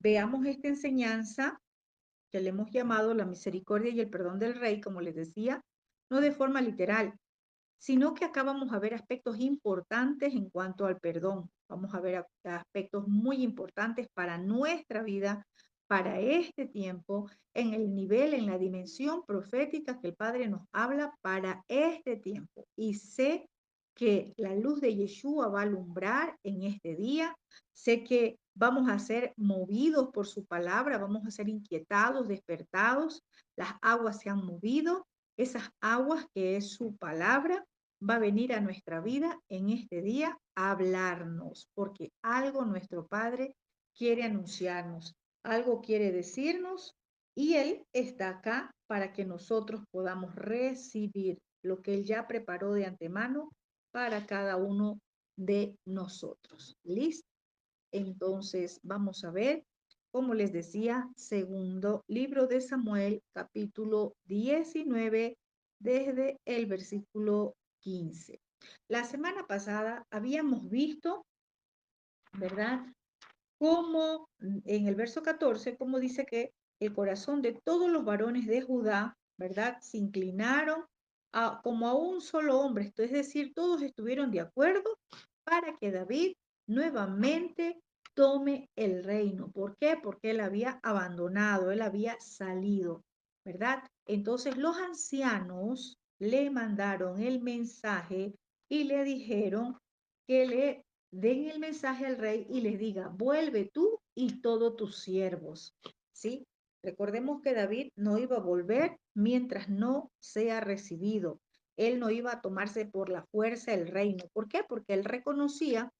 veamos esta enseñanza que le hemos llamado la misericordia y el perdón del rey, como les decía, no de forma literal, sino que acá vamos a ver aspectos importantes en cuanto al perdón. Vamos a ver aspectos muy importantes para nuestra vida, para este tiempo, en el nivel, en la dimensión profética que el Padre nos habla para este tiempo. Y sé que la luz de Yeshua va a alumbrar en este día. Sé que vamos a ser movidos por su palabra, vamos a ser inquietados, despertados. Las aguas se han movido, esas aguas que es su palabra va a venir a nuestra vida en este día a hablarnos, porque algo nuestro Padre quiere anunciarnos, algo quiere decirnos y Él está acá para que nosotros podamos recibir lo que Él ya preparó de antemano para cada uno de nosotros. ¿Listo? Entonces, vamos a ver, como les decía, segundo libro de Samuel, capítulo 19, desde el versículo 15. La semana pasada habíamos visto, ¿verdad? Cómo en el verso 14, como dice que el corazón de todos los varones de Judá, ¿verdad? Se inclinaron como a un solo hombre, esto es decir, todos estuvieron de acuerdo para que David nuevamente tome el reino. ¿Por qué? Porque él había abandonado, él había salido, ¿verdad? Entonces los ancianos le mandaron el mensaje y le dijeron que le den el mensaje al rey y les diga, vuelve tú y todos tus siervos, ¿sí? Recordemos que David no iba a volver mientras no sea recibido. Él no iba a tomarse por la fuerza el reino. ¿Por qué? Porque él reconocía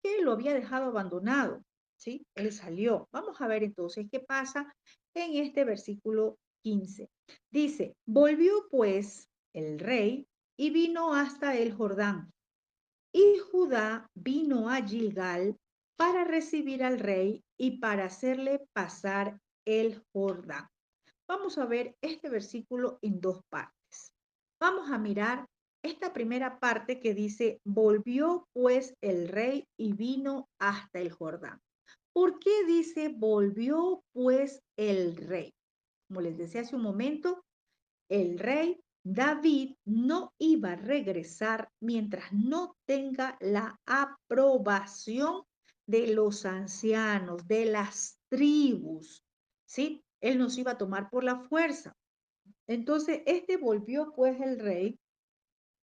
que lo había dejado abandonado, ¿sí? Él salió. Vamos a ver entonces qué pasa en este versículo 15. Dice, volvió pues el rey y vino hasta el Jordán. Y Judá vino a Gilgal para recibir al rey y para hacerle pasar el Jordán. Vamos a ver este versículo en dos partes. Vamos a mirar esta primera parte que dice, volvió pues el rey y vino hasta el Jordán. ¿Por qué dice, volvió pues el rey? Como les decía hace un momento, el rey David no iba a regresar mientras no tenga la aprobación de los ancianos, de las tribus, ¿sí? Él nos iba a tomar por la fuerza. Entonces, este volvió pues el rey,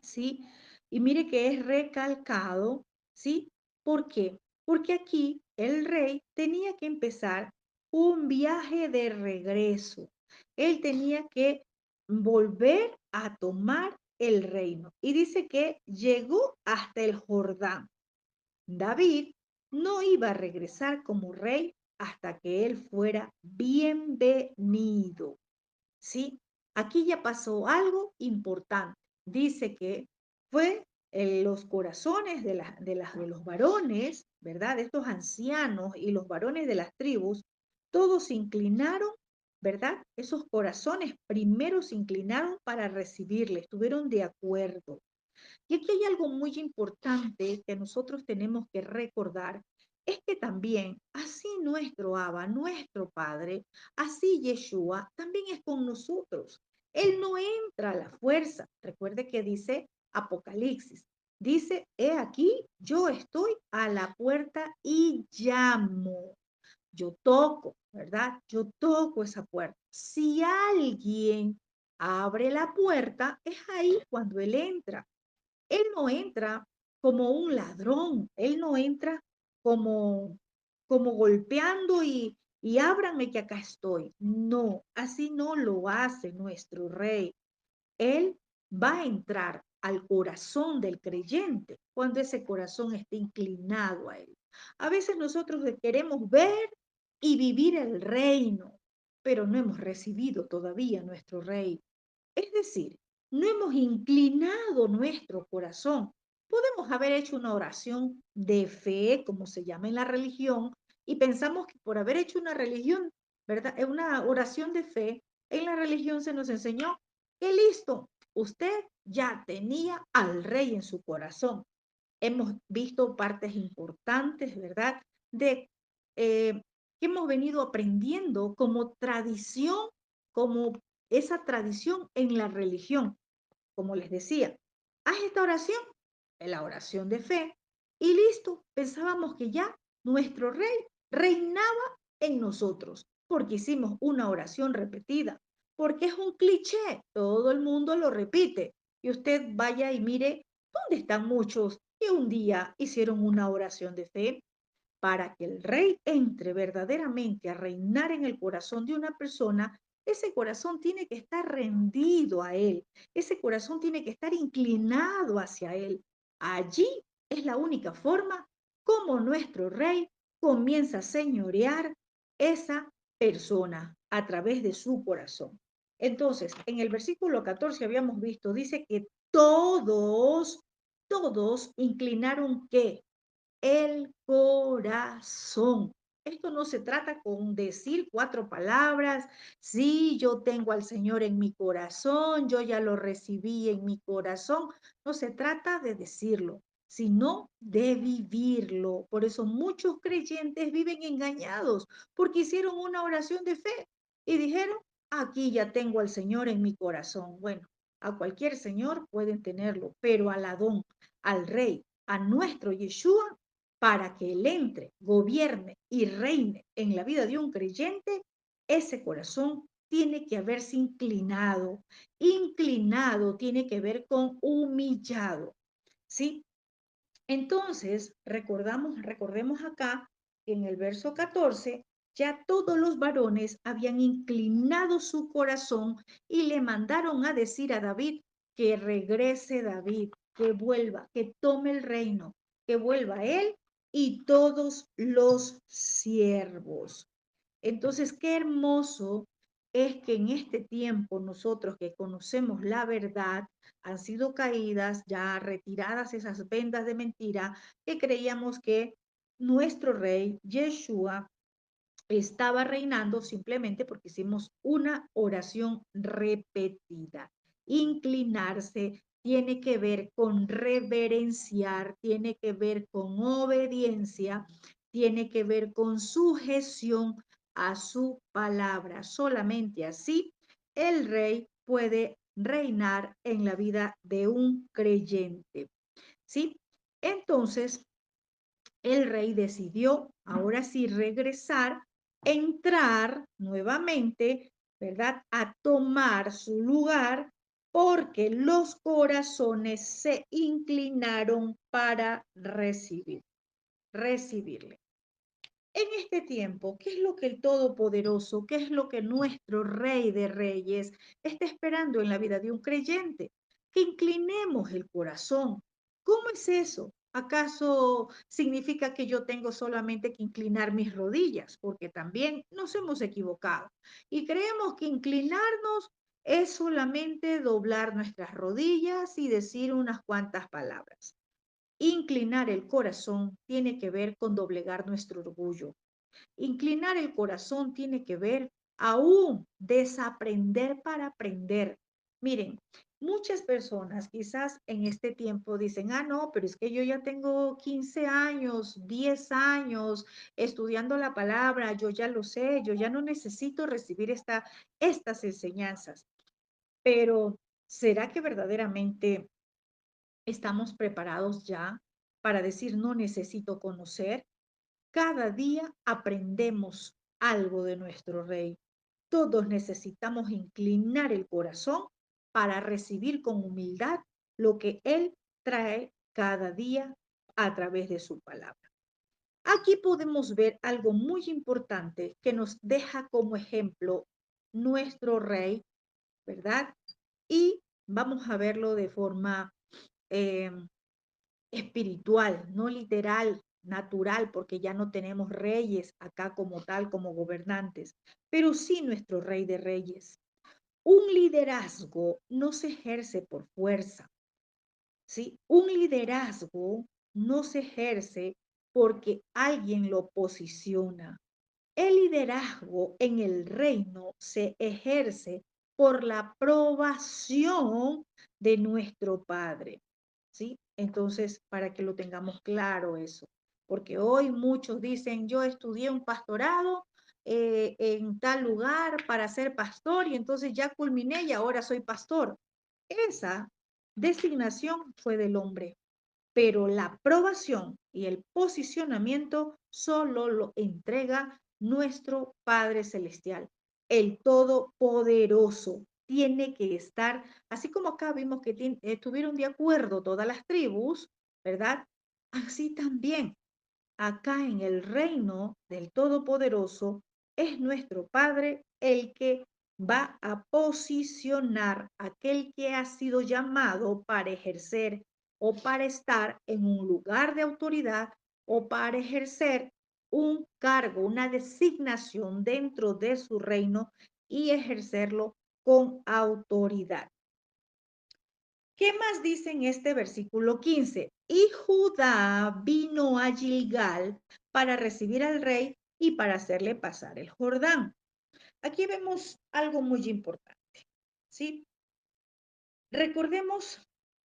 ¿sí? Y mire que es recalcado, ¿sí? ¿Por qué? Porque aquí el rey tenía que empezar un viaje de regreso. Él tenía que volver a tomar el reino. Y dice que llegó hasta el Jordán. David no iba a regresar como rey hasta que él fuera bienvenido. ¿Sí? Aquí ya pasó algo importante. Dice que fue los corazones de los varones, ¿verdad? De estos ancianos y los varones de las tribus, todos se inclinaron, ¿verdad? Esos corazones primero se inclinaron para recibirle, estuvieron de acuerdo. Y aquí hay algo muy importante que nosotros tenemos que recordar, es que también, así nuestro Abba, nuestro Padre, así Yeshua, también es con nosotros. Él no entra a la fuerza. Recuerde que dice Apocalipsis. Dice, he aquí, yo estoy a la puerta y llamo. Yo toco, ¿verdad? Yo toco esa puerta. Si alguien abre la puerta, es ahí cuando él entra. Él no entra como un ladrón, él no entra como, como golpeando y ábranme que acá estoy. No, así no lo hace nuestro rey. Él va a entrar al corazón del creyente cuando ese corazón esté inclinado a él. A veces nosotros queremos ver y vivir el reino, pero no hemos recibido todavía nuestro rey. Es decir, no hemos inclinado nuestro corazón. Podemos haber hecho una oración de fe, como se llama en la religión, y pensamos que por haber hecho una religión, ¿verdad? Una oración de fe, en la religión se nos enseñó que listo, usted ya tenía al rey en su corazón. Hemos visto partes importantes, ¿verdad? De que hemos venido aprendiendo como tradición, como esa tradición en la religión. Como les decía, haz esta oración, la oración de fe, y listo, pensábamos que ya nuestro rey reinaba en nosotros, porque hicimos una oración repetida, porque es un cliché, todo el mundo lo repite, y usted vaya y mire dónde están muchos que un día hicieron una oración de fe. Para que el rey entre verdaderamente a reinar en el corazón de una persona, ese corazón tiene que estar rendido a él, ese corazón tiene que estar inclinado hacia él. Allí es la única forma como nuestro rey comienza a señorear esa persona a través de su corazón. Entonces, en el versículo 14 habíamos visto, dice que todos inclinaron ¿qué? El corazón. Esto no se trata con decir cuatro palabras, sí, yo tengo al Señor en mi corazón, yo ya lo recibí en mi corazón. No se trata de decirlo, sino de vivirlo. Por eso muchos creyentes viven engañados, porque hicieron una oración de fe y dijeron, aquí ya tengo al Señor en mi corazón. Bueno, a cualquier Señor pueden tenerlo, pero al Adón, al Rey, a nuestro Yeshua, para que Él entre, gobierne y reine en la vida de un creyente, ese corazón tiene que haberse inclinado. Inclinado tiene que ver con humillado, ¿sí? Entonces, recordemos acá que en el verso 14, ya todos los varones habían inclinado su corazón y le mandaron a decir a David que regrese David, que vuelva, que tome el reino, que vuelva él y todos los siervos. Entonces, qué hermoso es que en este tiempo nosotros que conocemos la verdad, han sido caídas, ya retiradas esas vendas de mentira, que creíamos que nuestro rey, Yeshua, estaba reinando simplemente porque hicimos una oración repetida. Inclinarse tiene que ver con reverenciar, tiene que ver con obediencia, tiene que ver con sujeción a su palabra. Solamente así el rey puede reinar en la vida de un creyente. ¿Sí? Entonces, el rey decidió ahora sí regresar, entrar nuevamente, ¿verdad? A tomar su lugar porque los corazones se inclinaron para recibirle. En este tiempo, ¿qué es lo que el Todopoderoso, qué es lo que nuestro Rey de Reyes está esperando en la vida de un creyente? Que inclinemos el corazón. ¿Cómo es eso? ¿Acaso significa que yo tengo solamente que inclinar mis rodillas? Porque también nos hemos equivocado y creemos que inclinarnos es solamente doblar nuestras rodillas y decir unas cuantas palabras. Inclinar el corazón tiene que ver con doblegar nuestro orgullo. Inclinar el corazón tiene que ver aún desaprender para aprender. Miren, muchas personas quizás en este tiempo dicen, no, pero es que yo ya tengo 15 años, 10 años estudiando la palabra, yo ya lo sé, yo ya no necesito recibir estas enseñanzas. Pero, ¿será que verdaderamente estamos preparados ya para decir no necesito conocer? Cada día aprendemos algo de nuestro Rey. Todos necesitamos inclinar el corazón para recibir con humildad lo que Él trae cada día a través de su palabra. Aquí podemos ver algo muy importante que nos deja como ejemplo nuestro Rey, ¿verdad? Y vamos a verlo de forma eh, espiritual, no literal, natural, porque ya no tenemos reyes acá como tal, como gobernantes, pero sí nuestro rey de reyes. Un liderazgo no se ejerce por fuerza, ¿sí? Un liderazgo no se ejerce porque alguien lo posiciona. El liderazgo en el reino se ejerce por la aprobación de nuestro Padre, ¿sí? Entonces, para que lo tengamos claro eso, porque hoy muchos dicen, yo estudié un pastorado en tal lugar para ser pastor y entonces ya culminé y ahora soy pastor. Esa designación fue del hombre, pero la aprobación y el posicionamiento solo lo entrega nuestro Padre Celestial, el Todopoderoso. Tiene que estar, así como acá vimos que estuvieron de acuerdo todas las tribus, ¿verdad? Así también acá en el reino del Todopoderoso, es nuestro Padre el que va a posicionar a aquel que ha sido llamado para ejercer o para estar en un lugar de autoridad o para ejercer un cargo, una designación dentro de su reino y ejercerlo con autoridad. ¿Qué más dice en este versículo 15? Y Judá vino a Gilgal para recibir al rey y para hacerle pasar el Jordán. Aquí vemos algo muy importante, ¿sí? Recordemos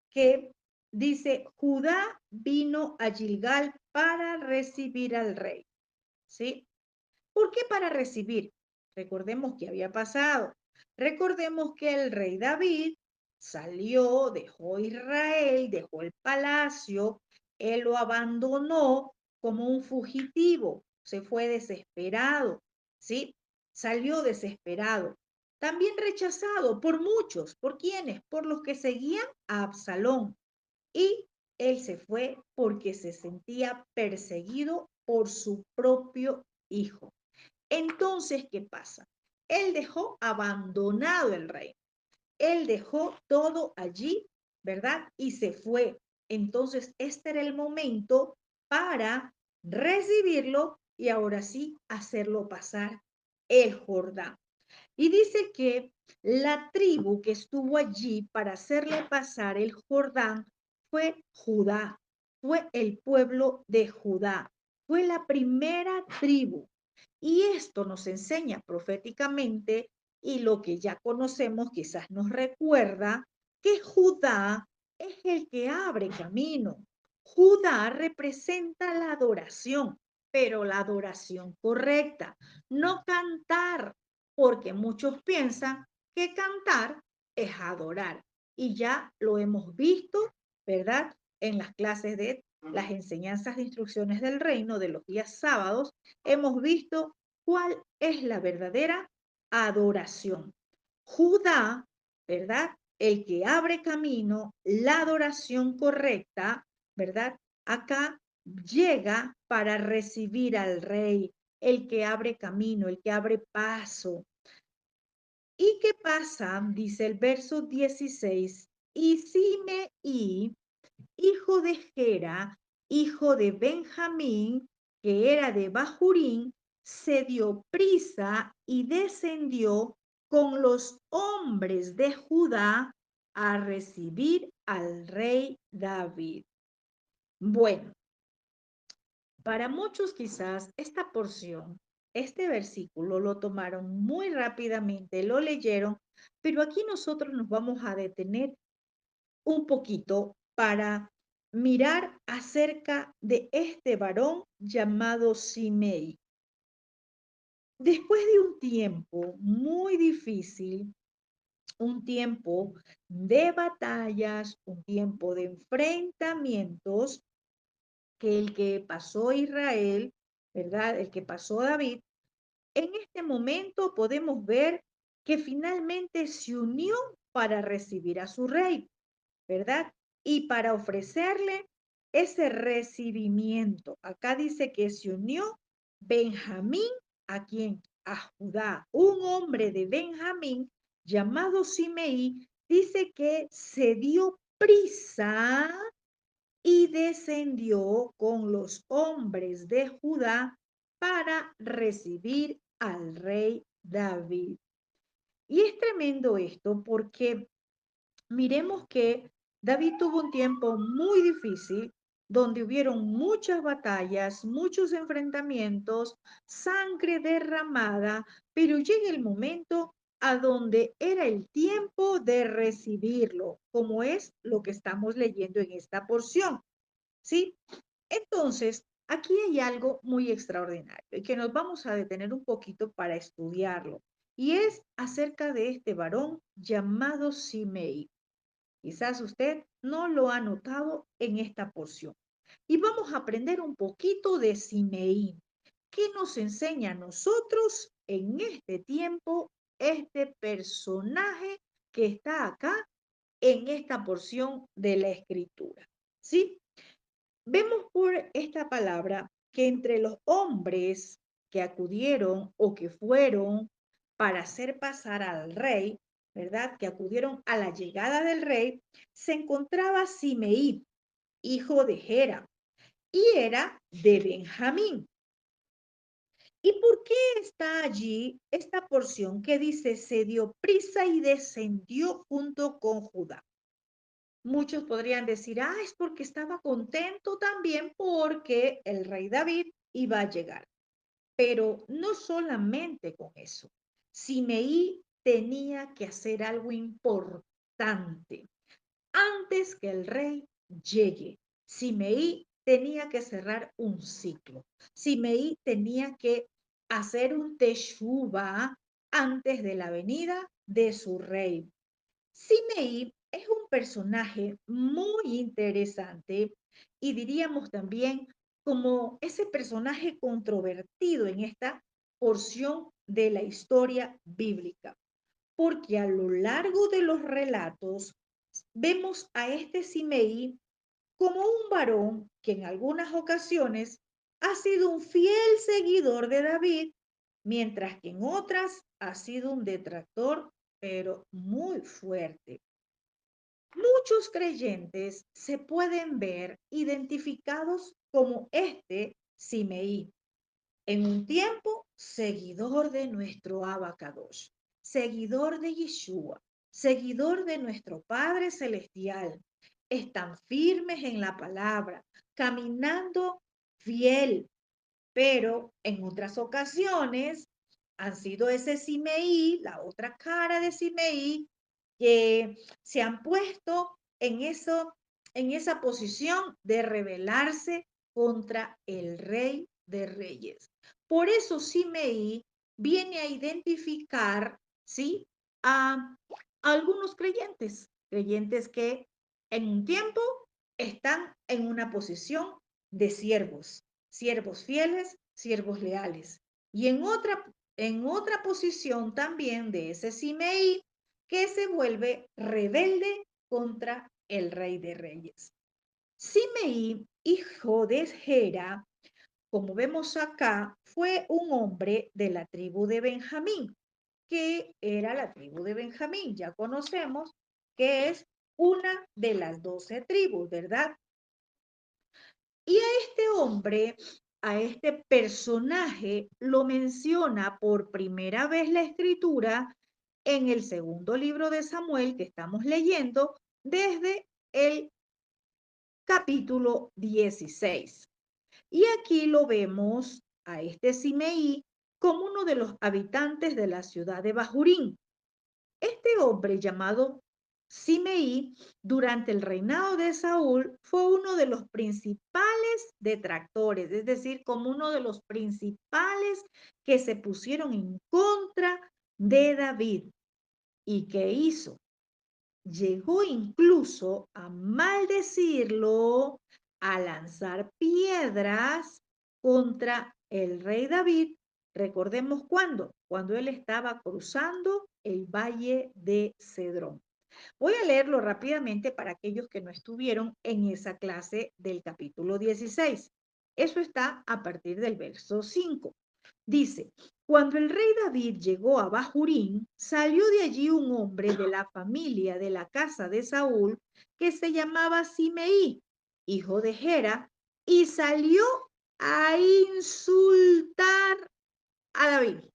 que dice, Judá vino a Gilgal para recibir al rey, ¿sí? ¿Por qué para recibir? Recordemos que había pasado. Recordemos que el rey David salió, dejó Israel, dejó el palacio, él lo abandonó como un fugitivo, se fue desesperado, ¿sí? Salió desesperado. También rechazado por muchos. ¿Por quiénes? Por los que seguían a Absalón. Y él se fue porque se sentía perseguido por su propio hijo. Entonces, ¿qué pasa? Él dejó abandonado el reino. Él dejó todo allí, ¿verdad? Y se fue. Entonces, este era el momento para recibirlo y ahora sí hacerlo pasar el Jordán. Y dice que la tribu que estuvo allí para hacerle pasar el Jordán fue Judá, fue el pueblo de Judá, fue la primera tribu. Y esto nos enseña proféticamente y lo que ya conocemos quizás nos recuerda que Judá es el que abre camino. Judá representa la adoración, pero la adoración correcta, no cantar, porque muchos piensan que cantar es adorar. Y ya lo hemos visto, ¿verdad? En las clases de las enseñanzas de instrucciones del reino de los días sábados, hemos visto cuál es la verdadera adoración. Judá, ¿verdad? El que abre camino, la adoración correcta, ¿verdad? Acá llega para recibir al rey, el que abre camino, el que abre paso. ¿Y qué pasa? Dice el verso 16, y Simeí, hijo de Gera, hijo de Benjamín, que era de Bahurín, se dio prisa y descendió con los hombres de Judá a recibir al rey David. Bueno, para muchos quizás esta porción, este versículo lo tomaron muy rápidamente, lo leyeron, pero aquí nosotros nos vamos a detener un poquito para mirar acerca de este varón llamado Simei. Después de un tiempo muy difícil, un tiempo de batallas, un tiempo de enfrentamientos, que el que pasó Israel, ¿verdad? El que pasó David, en este momento podemos ver que finalmente se unió para recibir a su rey, ¿verdad? Y para ofrecerle ese recibimiento. Acá dice que se unió Benjamín, ¿a quién? A Judá. Un hombre de Benjamín llamado Simeí dice que se dio prisa y descendió con los hombres de Judá para recibir al rey David. Y es tremendo esto porque miremos que David tuvo un tiempo muy difícil donde hubieron muchas batallas, muchos enfrentamientos, sangre derramada, pero llega el momento a donde era el tiempo de recibirlo, como es lo que estamos leyendo en esta porción. ¿Sí? Entonces, Aquí hay algo muy extraordinario y que nos vamos a detener un poquito para estudiarlo, y es acerca de este varón llamado Simei. Quizás usted no lo ha notado en esta porción. Y vamos a aprender un poquito de Simei. ¿Qué nos enseña a nosotros en este tiempo este personaje que está acá en esta porción de la escritura? ¿Sí? Vemos por esta palabra que entre los hombres que acudieron o que fueron para hacer pasar al rey, ¿verdad? Que acudieron a la llegada del rey, se encontraba Simeí, hijo de Gera, y era de Benjamín. ¿Y por qué está allí esta porción que dice, se dio prisa y descendió junto con Judá? Muchos podrían decir, es porque estaba contento también porque el rey David iba a llegar. Pero no solamente con eso. Simeí tenía que hacer algo importante antes que el rey llegue. Simeí tenía que cerrar un ciclo. Simeí tenía que hacer un teshuva antes de la venida de su rey. Simei es un personaje muy interesante y diríamos también como ese personaje controvertido en esta porción de la historia bíblica, porque a lo largo de los relatos vemos a este Simei como un varón que en algunas ocasiones ha sido un fiel seguidor de David, mientras que en otras ha sido un detractor, pero muy fuerte. Muchos creyentes se pueden ver identificados como este Simeí, en un tiempo seguidor de nuestro Abacadosh, seguidor de Yeshua, seguidor de nuestro Padre Celestial. Están firmes en la palabra, caminando fiel, pero en otras ocasiones han sido ese Simeí, la otra cara de Simeí, que se han puesto en esa posición de rebelarse contra el Rey de Reyes. Por eso Simeí viene a identificar, ¿sí? A algunos creyentes, creyentes que en un tiempo están en una posición de siervos, siervos fieles, siervos leales. Y en otra posición también de ese Simeí que se vuelve rebelde contra el rey de reyes. Simeí, hijo de Gera, como vemos acá, fue un hombre de la tribu de Benjamín. ¿Qué era la tribu de Benjamín? Ya conocemos que es una de las 12 tribus, ¿verdad? Y a este hombre, a este personaje, lo menciona por primera vez la escritura en el segundo libro de Samuel que estamos leyendo desde el capítulo 16. Y aquí lo vemos a este Simeí como uno de los habitantes de la ciudad de Bahurín. Este hombre llamado Simeí, durante el reinado de Saúl, fue uno de los principales detractores, es decir, como uno de los principales que se pusieron en contra de David. ¿Y qué hizo? Llegó incluso a maldecirlo, a lanzar piedras contra el rey David. Recordemos cuando él estaba cruzando el valle de Cedrón. Voy a leerlo rápidamente para aquellos que no estuvieron en esa clase del capítulo 16. Eso está a partir del verso 5. Dice, cuando el rey David llegó a Bahurín, salió de allí un hombre de la familia de la casa de Saúl que se llamaba Simeí, hijo de Gera, y salió a insultar a David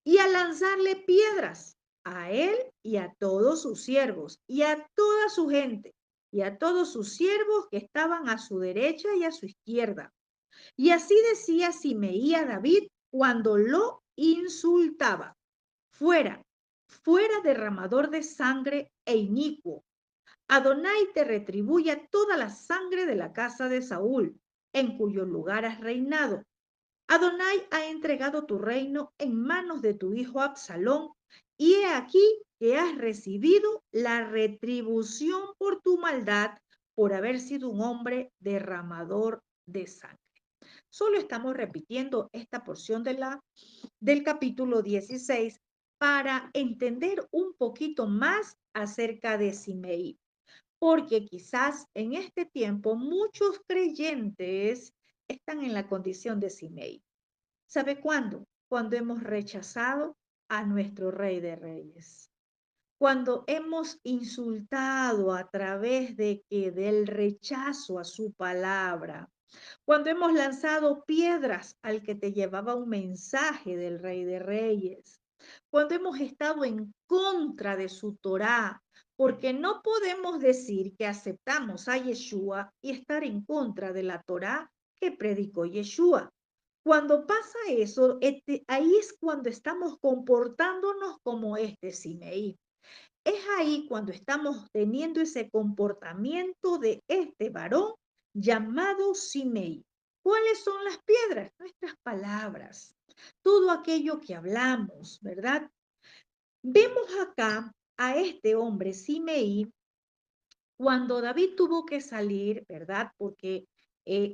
y a lanzarle piedras a él y a todos sus siervos y a toda su gente y a todos sus siervos que estaban a su derecha y a su izquierda. Y así decía Simeí a David cuando lo insultaba. Fuera, fuera derramador de sangre e inicuo. Adonai te retribuya toda la sangre de la casa de Saúl en cuyo lugar has reinado. Adonai ha entregado tu reino en manos de tu hijo Absalón, y he aquí que has recibido la retribución por tu maldad, por haber sido un hombre derramador de sangre. Solo estamos repitiendo esta porción del capítulo 16 para entender un poquito más acerca de Simei, porque quizás en este tiempo muchos creyentes están en la condición de Simei. ¿Sabe cuándo? Cuando hemos rechazado a nuestro Rey de Reyes. Cuando hemos insultado a través del rechazo a su palabra. Cuando hemos lanzado piedras al que te llevaba un mensaje del Rey de Reyes. Cuando hemos estado en contra de su Torá, porque no podemos decir que aceptamos a Yeshua y estar en contra de la Torá que predicó Yeshua. Cuando pasa eso, ahí es cuando estamos comportándonos como este Simeí. Es ahí cuando estamos teniendo ese comportamiento de este varón llamado Simei. ¿Cuáles son las piedras? Nuestras palabras, todo aquello que hablamos, ¿verdad? Vemos acá a este hombre Simei cuando David tuvo que salir, ¿verdad? Porque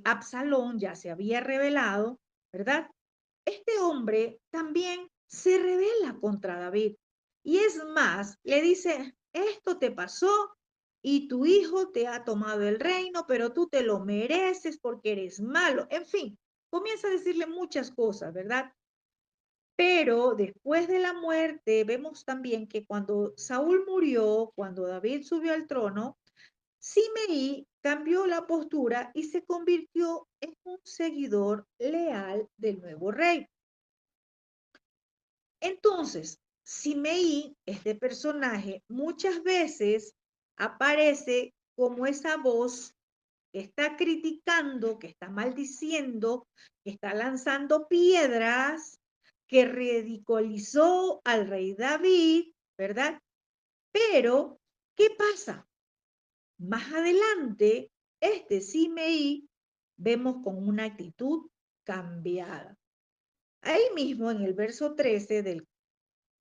Absalón ya se había rebelado, ¿verdad? Este hombre también se rebela contra David. Y es más, le dice, esto te pasó y tu hijo te ha tomado el reino, pero tú te lo mereces porque eres malo. En fin, comienza a decirle muchas cosas, ¿verdad? Pero después de la muerte, vemos también que cuando Saúl murió, cuando David subió al trono, Simei cambió la postura y se convirtió en un seguidor leal del nuevo rey. Entonces, Simei, este personaje, muchas veces aparece como esa voz que está criticando, que está maldiciendo, que está lanzando piedras, que ridiculizó al rey David, ¿verdad? Pero, ¿qué pasa? Más adelante, este Simei vemos con una actitud cambiada. Ahí mismo en el verso 13 del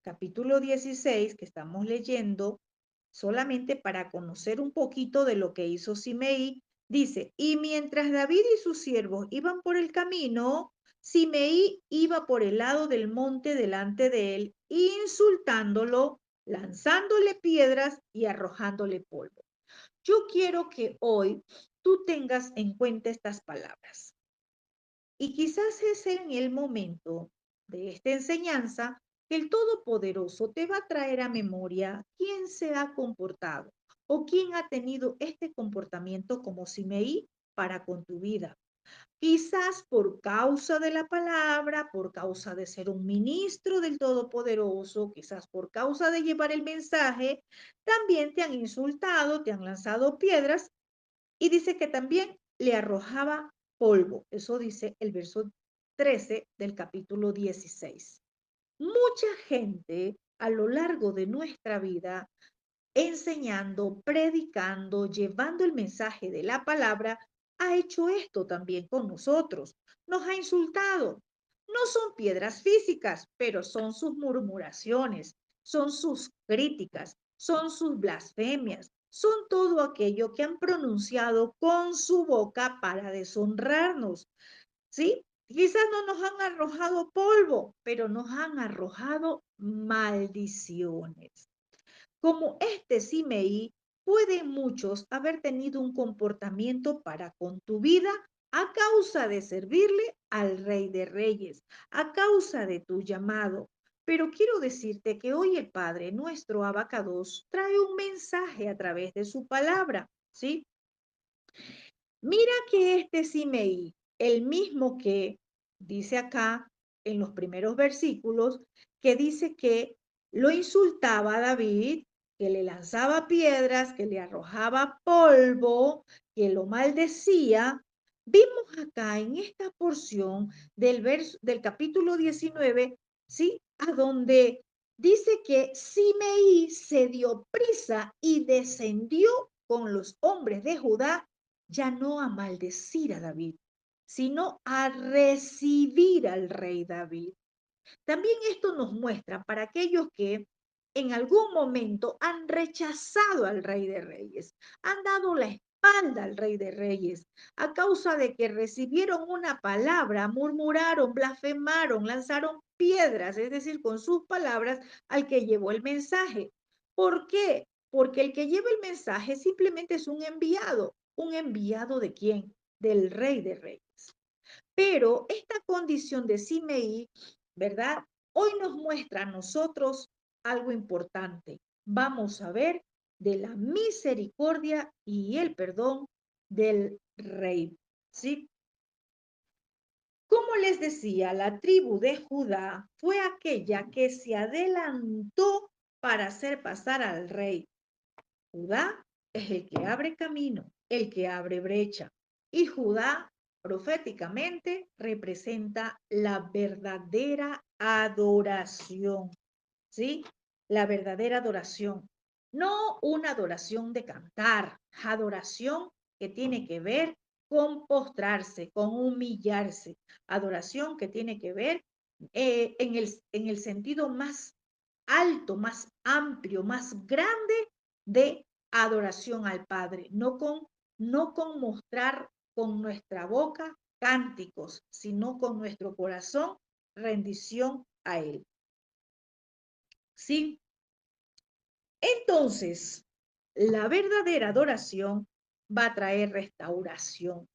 capítulo 16 que estamos leyendo, solamente para conocer un poquito de lo que hizo Simei, dice, y mientras David y sus siervos iban por el camino, Simei iba por el lado del monte delante de él, insultándolo, lanzándole piedras y arrojándole polvo. Yo quiero que hoy tú tengas en cuenta estas palabras. Y quizás es en el momento de esta enseñanza que el Todopoderoso te va a traer a memoria quién se ha comportado o quién ha tenido este comportamiento como Simeí para con tu vida. Quizás por causa de la palabra, por causa de ser un ministro del Todopoderoso, quizás por causa de llevar el mensaje, también te han insultado, te han lanzado piedras y dice que también le arrojaba polvo. Eso dice el verso 13 del capítulo 16. Mucha gente a lo largo de nuestra vida, enseñando, predicando, llevando el mensaje de la palabra, ha hecho esto también con nosotros. Nos ha insultado. No son piedras físicas, pero son sus murmuraciones, son sus críticas, son sus blasfemias, son todo aquello que han pronunciado con su boca para deshonrarnos. ¿Sí? Quizás no nos han arrojado polvo, pero nos han arrojado maldiciones. Como este Simei, pueden muchos haber tenido un comportamiento para con tu vida a causa de servirle al Rey de Reyes, a causa de tu llamado. Pero quiero decirte que hoy el Padre, nuestro Abacados, trae un mensaje a través de su palabra, ¿sí? Mira que este Simei, el mismo que dice acá en los primeros versículos, que dice que lo insultaba a David, que le lanzaba piedras, que le arrojaba polvo, que lo maldecía. Vimos acá en esta porción del capítulo 19, ¿sí? A donde dice que Simei se dio prisa y descendió con los hombres de Judá ya no a maldecir a David, sino a recibir al rey David. También esto nos muestra para aquellos que en algún momento han rechazado al Rey de Reyes, han dado la espalda al Rey de Reyes, a causa de que recibieron una palabra, murmuraron, blasfemaron, lanzaron piedras, es decir, con sus palabras al que llevó el mensaje. ¿Por qué? Porque el que lleva el mensaje simplemente es un enviado de quién? Del Rey de Reyes. Pero esta condición de Simeí, ¿verdad? Hoy nos muestra a nosotros algo importante. Vamos a ver de la misericordia y el perdón del rey, ¿sí? Como les decía, la tribu de Judá fue aquella que se adelantó para hacer pasar al rey. Judá es el que abre camino, el que abre brecha. Y Judá proféticamente representa la verdadera adoración, ¿sí? La verdadera adoración. No una adoración de cantar, adoración que tiene que ver con postrarse, con humillarse. Adoración que tiene que ver en el sentido más alto, más amplio, más grande de adoración al Padre, no con mostrar con nuestra boca cánticos, sino con nuestro corazón rendición a Él. ¿Sí? Entonces, la verdadera adoración va a traer restauración.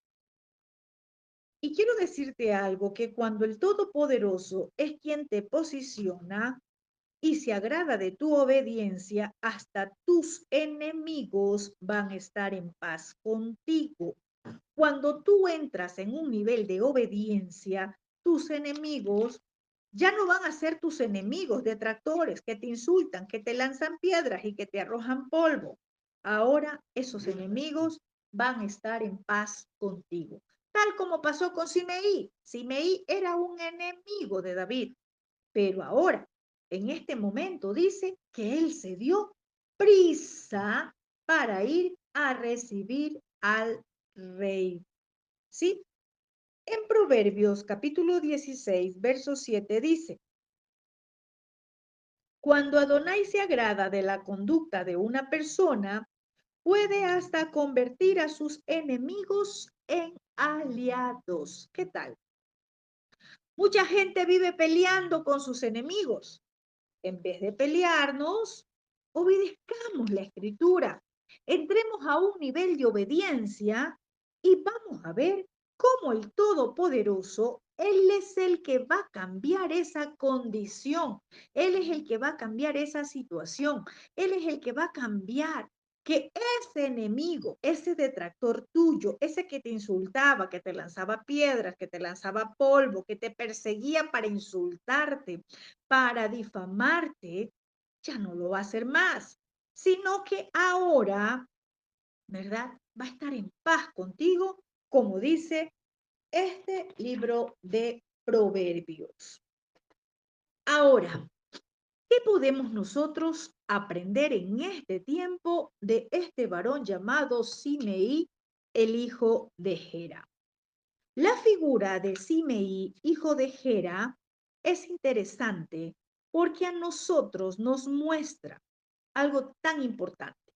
Y quiero decirte algo, que cuando el Todopoderoso es quien te posiciona, y se agrada de tu obediencia, hasta tus enemigos van a estar en paz contigo. Cuando tú entras en un nivel de obediencia, tus enemigos ya no van a ser tus enemigos detractores que te insultan, que te lanzan piedras y que te arrojan polvo. Ahora esos enemigos van a estar en paz contigo. Tal como pasó con Simeí. Simeí era un enemigo de David, pero ahora, en este momento, dice que él se dio prisa para ir a recibir al rey. ¿Sí? En Proverbios capítulo 16, verso 7 dice, cuando Adonai se agrada de la conducta de una persona, puede hasta convertir a sus enemigos en aliados. ¿Qué tal? Mucha gente vive peleando con sus enemigos. En vez de pelearnos, obedezcamos la escritura. Entremos a un nivel de obediencia y vamos a ver cómo el Todopoderoso, Él es el que va a cambiar esa condición. Él es el que va a cambiar esa situación. Él es el que va a cambiar que ese enemigo, ese detractor tuyo, ese que te insultaba, que te lanzaba piedras, que te lanzaba polvo, que te perseguía para insultarte, para difamarte, ya no lo va a hacer más, sino que ahora, ¿verdad? Va a estar en paz contigo, como dice este libro de Proverbios. Ahora, ¿qué podemos nosotros aprender en este tiempo de este varón llamado Simeí, el hijo de Gera? La figura de Simeí, hijo de Gera, es interesante porque a nosotros nos muestra algo tan importante,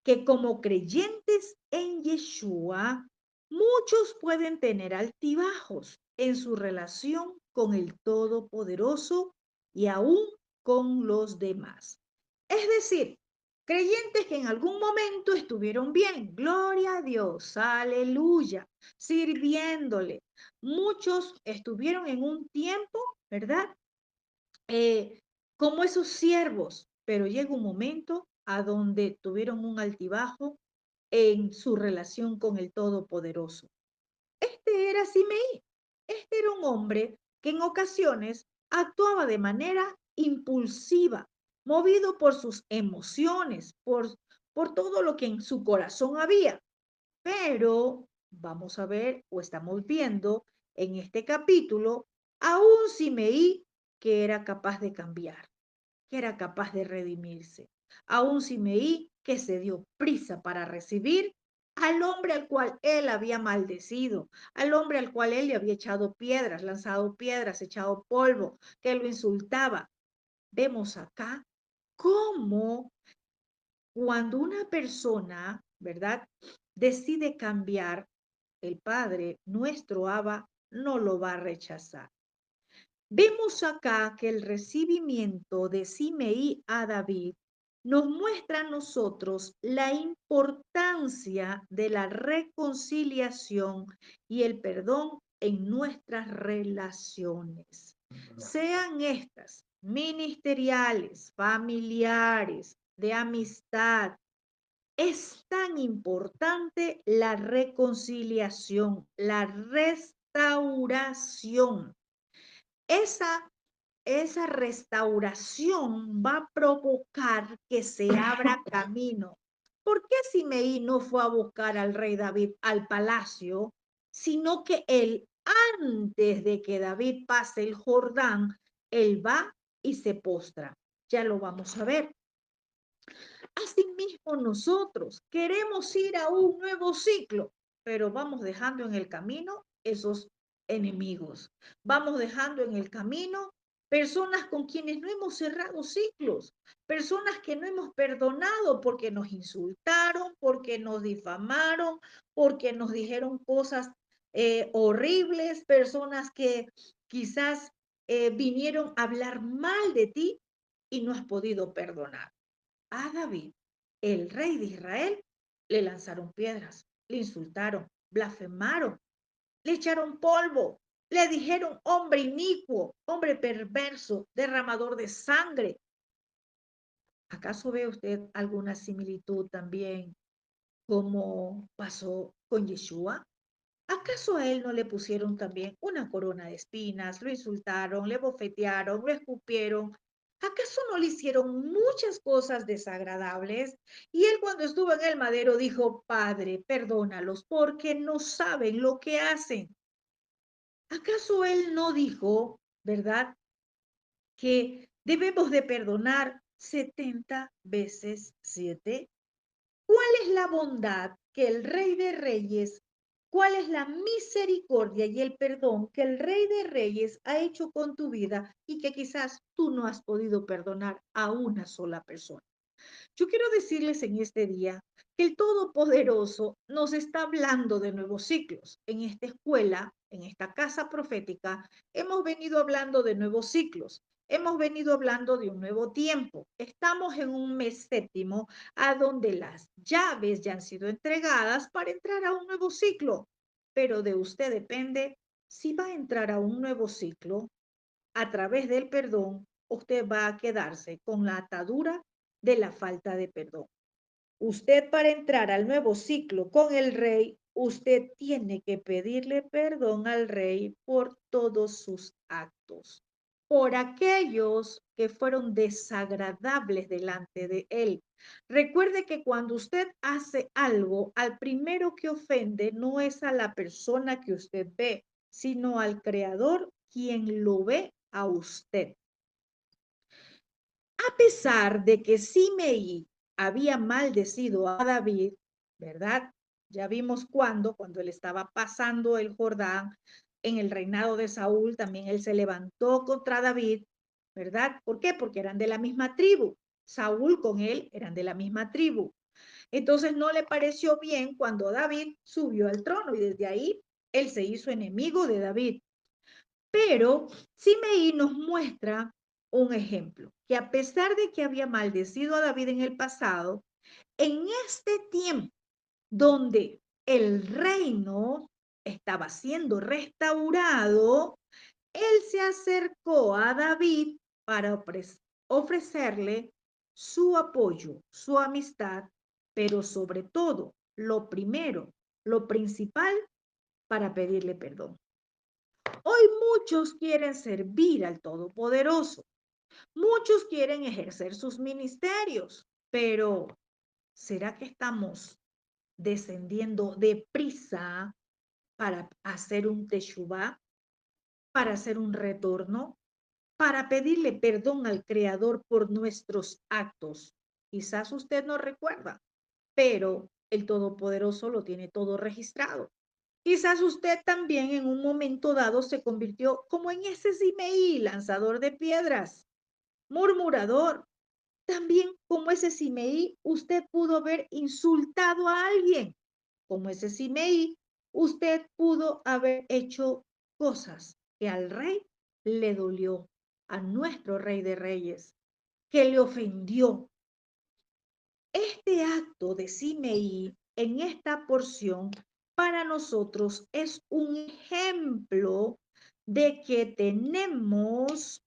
que como creyentes en Yeshua, muchos pueden tener altibajos en su relación con el Todopoderoso y aún con los demás. Es decir, creyentes que en algún momento estuvieron bien, gloria a Dios, aleluya, sirviéndole. Muchos estuvieron en un tiempo, ¿verdad? Como esos siervos, pero llega un momento a donde tuvieron un altibajo en su relación con el Todopoderoso. Este era Simeí. Este era un hombre que en ocasiones actuaba de manera impulsiva, movido por sus emociones, por todo lo que en su corazón había. Pero vamos a ver o estamos viendo en este capítulo a un Simeí que era capaz de cambiar, que era capaz de redimirse, a un Simeí que se dio prisa para recibir al hombre al cual él había maldecido, al hombre al cual él le había echado piedras, lanzado piedras, echado polvo, que lo insultaba. Vemos acá cómo cuando una persona, ¿verdad?, decide cambiar, el Padre, nuestro Abba, no lo va a rechazar. Vemos acá que el recibimiento de Simeí a David nos muestra a nosotros la importancia de la reconciliación y el perdón en nuestras relaciones, sean estas ministeriales, familiares, de amistad. Es tan importante la reconciliación, la restauración. Esa, esa restauración va a provocar que se abra camino. ¿Por qué Simeí no fue a buscar al rey David al palacio, sino que él, antes de que David pase el Jordán, él va y se postra? Ya lo vamos a ver. Asimismo, nosotros queremos ir a un nuevo ciclo, pero vamos dejando en el camino esos enemigos. Vamos dejando en el camino personas con quienes no hemos cerrado ciclos, personas que no hemos perdonado porque nos insultaron, porque nos difamaron, porque nos dijeron cosas horribles, personas que quizás vinieron a hablar mal de ti y no has podido perdonar. A David, el rey de Israel, le lanzaron piedras, le insultaron, blasfemaron, le echaron polvo, le dijeron hombre inicuo, hombre perverso, derramador de sangre. ¿Acaso ve usted alguna similitud también como pasó con Yeshua? ¿Acaso a él no le pusieron también una corona de espinas, lo insultaron, le bofetearon, lo escupieron? ¿Acaso no le hicieron muchas cosas desagradables? Y él cuando estuvo en el madero dijo, Padre, perdónalos porque no saben lo que hacen. ¿Acaso él no dijo, verdad, que debemos de perdonar 70 veces 7? ¿Cuál es la bondad que el Rey de Reyes, cuál es la misericordia y el perdón que el Rey de Reyes ha hecho con tu vida y que quizás tú no has podido perdonar a una sola persona? Yo quiero decirles en este día que el Todopoderoso nos está hablando de nuevos ciclos. En esta escuela, en esta casa profética, hemos venido hablando de nuevos ciclos. Hemos venido hablando de un nuevo tiempo. Estamos en un mes séptimo a donde las llaves ya han sido entregadas para entrar a un nuevo ciclo. Pero de usted depende si va a entrar a un nuevo ciclo a través del perdón, usted va a quedarse con la atadura de la falta de perdón. Usted para entrar al nuevo ciclo con el rey, usted tiene que pedirle perdón al rey por todos sus actos, por aquellos que fueron desagradables delante de él. Recuerde que cuando usted hace algo, al primero que ofende no es a la persona que usted ve, sino al creador quien lo ve a usted. A pesar de que Simei había maldecido a David, ¿verdad? Ya vimos cuando él estaba pasando el Jordán en el reinado de Saúl, también él se levantó contra David, ¿verdad? ¿Por qué? Porque eran de la misma tribu. Saúl con él eran de la misma tribu. Entonces no le pareció bien cuando David subió al trono y desde ahí él se hizo enemigo de David. Pero Simei nos muestra un ejemplo, que a pesar de que había maldecido a David en el pasado, en este tiempo donde el reino estaba siendo restaurado, él se acercó a David para ofrecerle su apoyo, su amistad, pero sobre todo, lo primero, lo principal, para pedirle perdón. Hoy muchos quieren servir al Todopoderoso, muchos quieren ejercer sus ministerios, pero ¿será que estamos descendiendo deprisa para hacer un teshuvá, para hacer un retorno, para pedirle perdón al Creador por nuestros actos? Quizás usted no recuerda, pero El Todopoderoso lo tiene todo registrado. Quizás usted también en un momento dado se convirtió como en ese Simeí, lanzador de piedras, murmurador. También como ese Simeí, usted pudo haber insultado a alguien. Como ese Simeí, usted pudo haber hecho cosas que al rey le dolió, a nuestro rey de reyes, que le ofendió. Este acto de Simeí en esta porción para nosotros es un ejemplo de que tenemos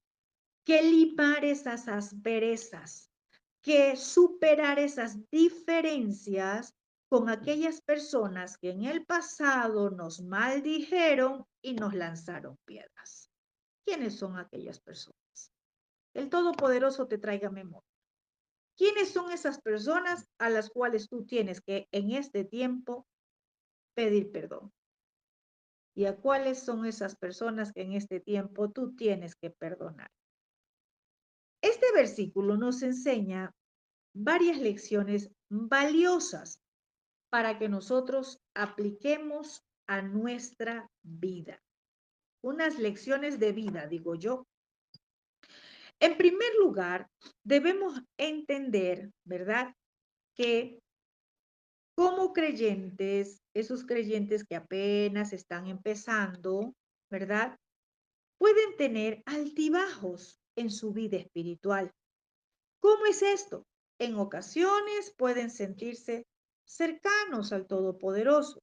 que limar esas asperezas, que superar esas diferencias con aquellas personas que en el pasado nos maldijeron y nos lanzaron piedras. ¿Quiénes son aquellas personas? El Todopoderoso te traiga memoria. ¿Quiénes son esas personas a las cuales tú tienes que en este tiempo pedir perdón? ¿Y a cuáles son esas personas que en este tiempo tú tienes que perdonar? Este versículo nos enseña varias lecciones valiosas para que nosotros apliquemos a nuestra vida. Unas lecciones de vida, digo yo. En primer lugar, debemos entender, ¿verdad? Que como creyentes, esos creyentes que apenas están empezando, ¿verdad? Pueden tener altibajos en su vida espiritual. ¿Cómo es esto? En ocasiones pueden sentirse cercanos al Todopoderoso.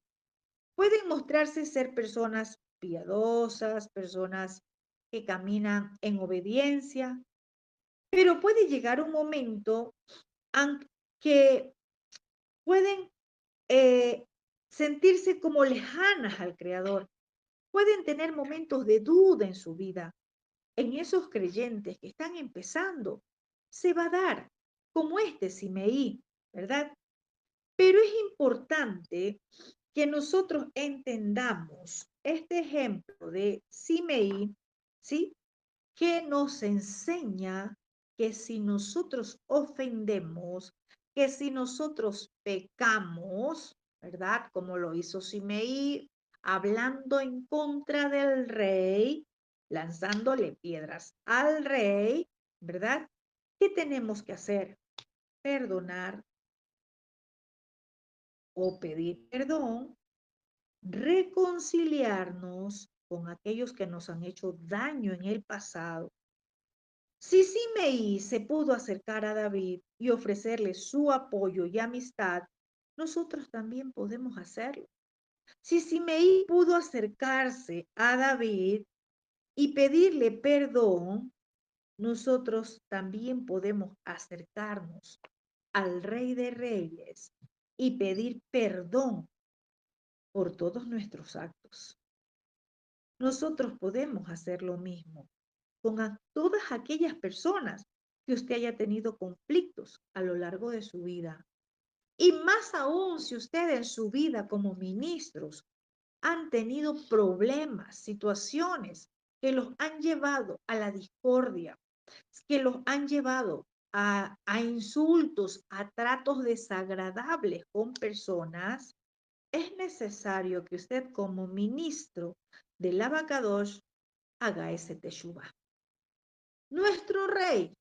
Pueden mostrarse ser personas piadosas, personas que caminan en obediencia, pero puede llegar un momento en que pueden eh, sentirse como lejanas al Creador. Pueden tener momentos de duda en su vida. En esos creyentes que están empezando, se va a dar, como este Simeí, ¿verdad? Pero es importante que nosotros entendamos este ejemplo de Simeí, ¿sí? Que nos enseña que si nosotros ofendemos, que si nosotros pecamos, ¿verdad? Como lo hizo Simeí, hablando en contra del rey, lanzándole piedras al rey, ¿verdad? ¿Qué tenemos que hacer? Perdonar o pedir perdón, reconciliarnos con aquellos que nos han hecho daño en el pasado. Si Simei se pudo acercar a David y ofrecerle su apoyo y amistad, nosotros también podemos hacerlo. Si Simei pudo acercarse a David y pedirle perdón, nosotros también podemos acercarnos al Rey de Reyes y pedir perdón por todos nuestros actos. Nosotros podemos hacer lo mismo con todas aquellas personas que usted haya tenido conflictos a lo largo de su vida. Y más aún si usted en su vida como ministros han tenido problemas, situaciones que los han llevado a la discordia, que los han llevado a insultos, a tratos desagradables con personas, es necesario que usted como ministro del Abacadosh haga ese teshuvah. Nuestro rey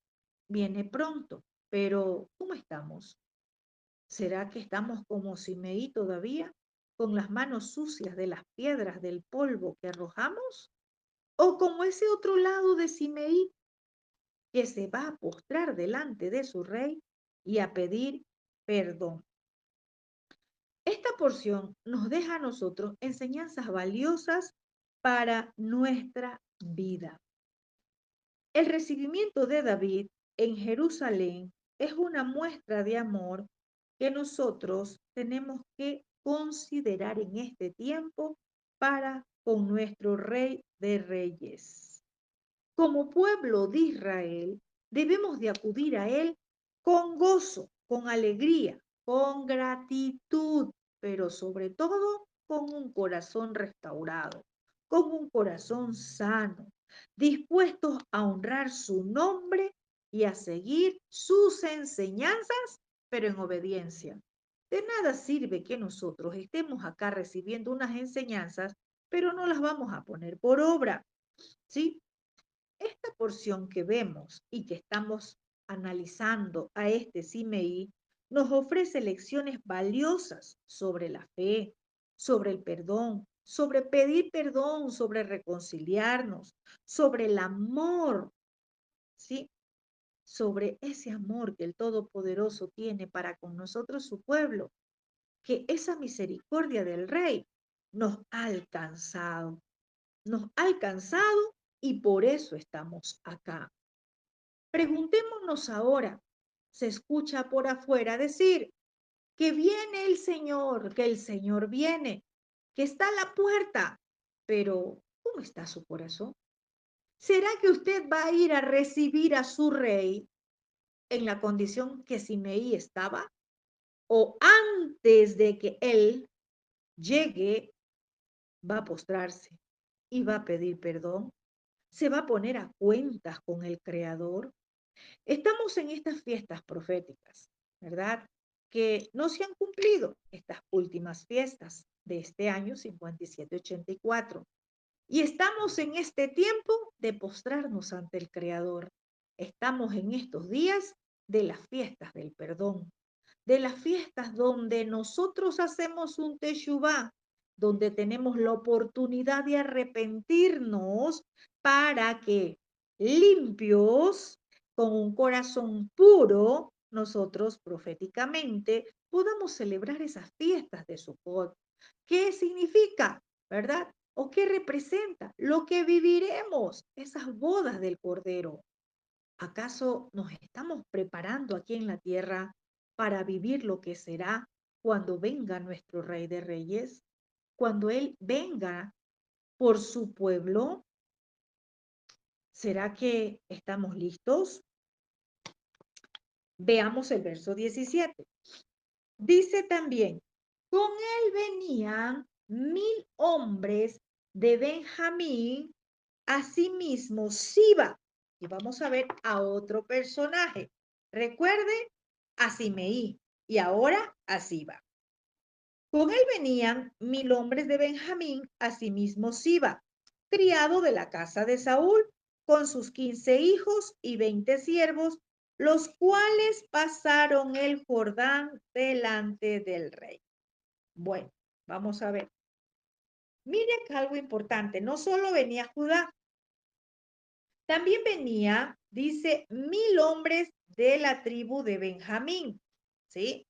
viene pronto, pero ¿cómo estamos? ¿Será que estamos como Simeí todavía, con las manos sucias de las piedras del polvo que arrojamos? ¿O como ese otro lado de Simeí que se va a postrar delante de su rey y a pedir perdón? Esta porción nos deja a nosotros enseñanzas valiosas para nuestra vida. El recibimiento de David en Jerusalén es una muestra de amor que nosotros tenemos que considerar en este tiempo para con nuestro Rey de Reyes. Como pueblo de Israel, debemos de acudir a Él con gozo, con alegría, con gratitud, pero sobre todo con un corazón restaurado, con un corazón sano, dispuestos a honrar su nombre y a seguir sus enseñanzas, pero en obediencia. De nada sirve que nosotros estemos acá recibiendo unas enseñanzas, pero no las vamos a poner por obra, ¿sí? Esta porción que vemos y que estamos analizando a este Simeí nos ofrece lecciones valiosas sobre la fe, sobre el perdón, sobre pedir perdón, sobre reconciliarnos, sobre el amor, ¿sí? Sobre ese amor que el Todopoderoso tiene para con nosotros, su pueblo, que esa misericordia del Rey nos ha alcanzado y por eso estamos acá. Preguntémonos ahora, se escucha por afuera decir que viene el Señor, que el Señor viene, que está a la puerta, pero ¿cómo está su corazón? ¿Será que usted va a ir a recibir a su rey en la condición que Simeí estaba? ¿O antes de que él llegue, va a postrarse y va a pedir perdón? ¿Se va a poner a cuentas con el Creador? Estamos en estas fiestas proféticas, ¿verdad? Que no se han cumplido estas últimas fiestas de este año 5784. Y estamos en este tiempo de postrarnos ante el Creador. Estamos en estos días de las fiestas del perdón, de las fiestas donde nosotros hacemos un teshuvá, donde tenemos la oportunidad de arrepentirnos para que limpios, con un corazón puro, nosotros proféticamente podamos celebrar esas fiestas de Sukkot. ¿Qué significa? ¿Verdad? ¿O qué representa? Lo que viviremos, esas bodas del Cordero. ¿Acaso nos estamos preparando aquí en la tierra para vivir lo que será cuando venga nuestro Rey de Reyes? Cuando Él venga por su pueblo, ¿será que estamos listos? Veamos el verso 17. Dice también, con Él venían 1000 hombres de Benjamín, asimismo Siba. Y vamos a ver a otro personaje. Recuerde a Simeí y ahora a Siba. Con él venían 1000 hombres de Benjamín, asimismo Siba, criado de la casa de Saúl, con sus 15 hijos y 20 siervos, los cuales pasaron el Jordán delante del rey. Bueno, vamos a ver. Mire acá algo importante, no solo venía Judá, también venía, dice, 1000 hombres de la tribu de Benjamín, ¿sí?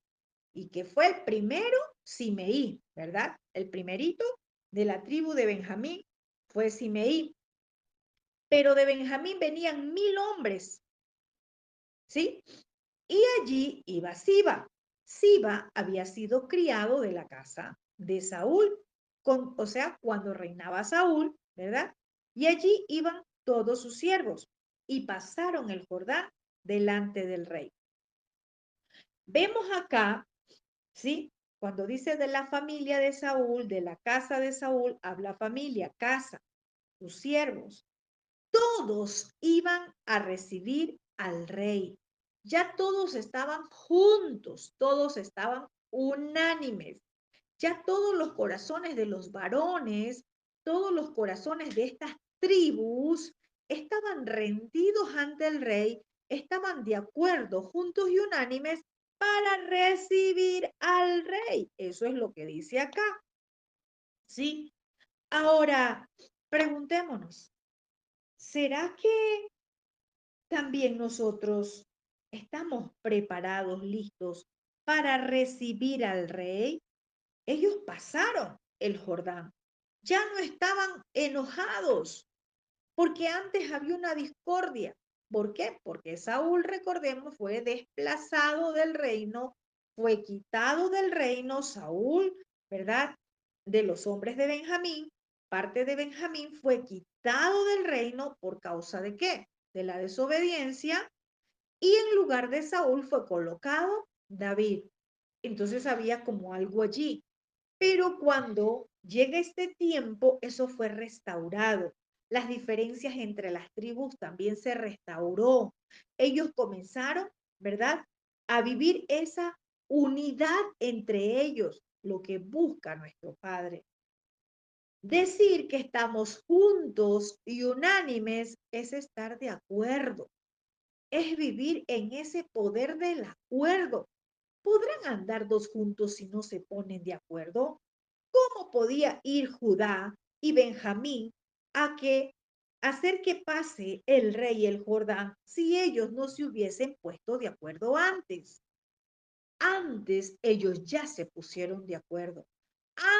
Y que fue el primero, Simeí, ¿verdad? El primerito de la tribu de Benjamín fue Simeí. Pero de Benjamín venían 1000 hombres, ¿sí? Y allí iba Siba. Siba había sido criado de la casa de Saúl, o sea, cuando reinaba Saúl, ¿verdad? Y allí iban todos sus siervos y pasaron el Jordán delante del rey. Vemos acá, ¿sí? Cuando dice de la familia de Saúl, de la casa de Saúl, habla familia, casa, sus siervos. Todos iban a recibir al rey. Ya todos estaban juntos, todos estaban unánimes. Ya todos los corazones de los varones, todos los corazones de estas tribus estaban rendidos ante el rey, estaban de acuerdo, juntos y unánimes para recibir al rey. Eso es lo que dice acá. ¿Sí? Ahora, preguntémonos, ¿será que también nosotros estamos preparados, listos para recibir al rey? Ellos pasaron el Jordán, ya no estaban enojados, porque antes había una discordia. ¿Por qué? Porque Saúl, recordemos, fue desplazado del reino, fue quitado del reino Saúl, ¿verdad? De los hombres de Benjamín, parte de Benjamín fue quitado del reino por causa de qué? De la desobediencia, y en lugar de Saúl fue colocado David. Entonces había como algo allí. Pero cuando llega este tiempo, eso fue restaurado. Las diferencias entre las tribus también se restauró. Ellos comenzaron, ¿verdad?, a vivir esa unidad entre ellos, lo que busca nuestro Padre. Decir que estamos juntos y unánimes es estar de acuerdo, es vivir en ese poder del acuerdo. ¿Podrán andar dos juntos si no se ponen de acuerdo? ¿Cómo podía ir Judá y Benjamín a que hacer que pase el rey el Jordán si ellos no se hubiesen puesto de acuerdo antes? Antes ellos ya se pusieron de acuerdo.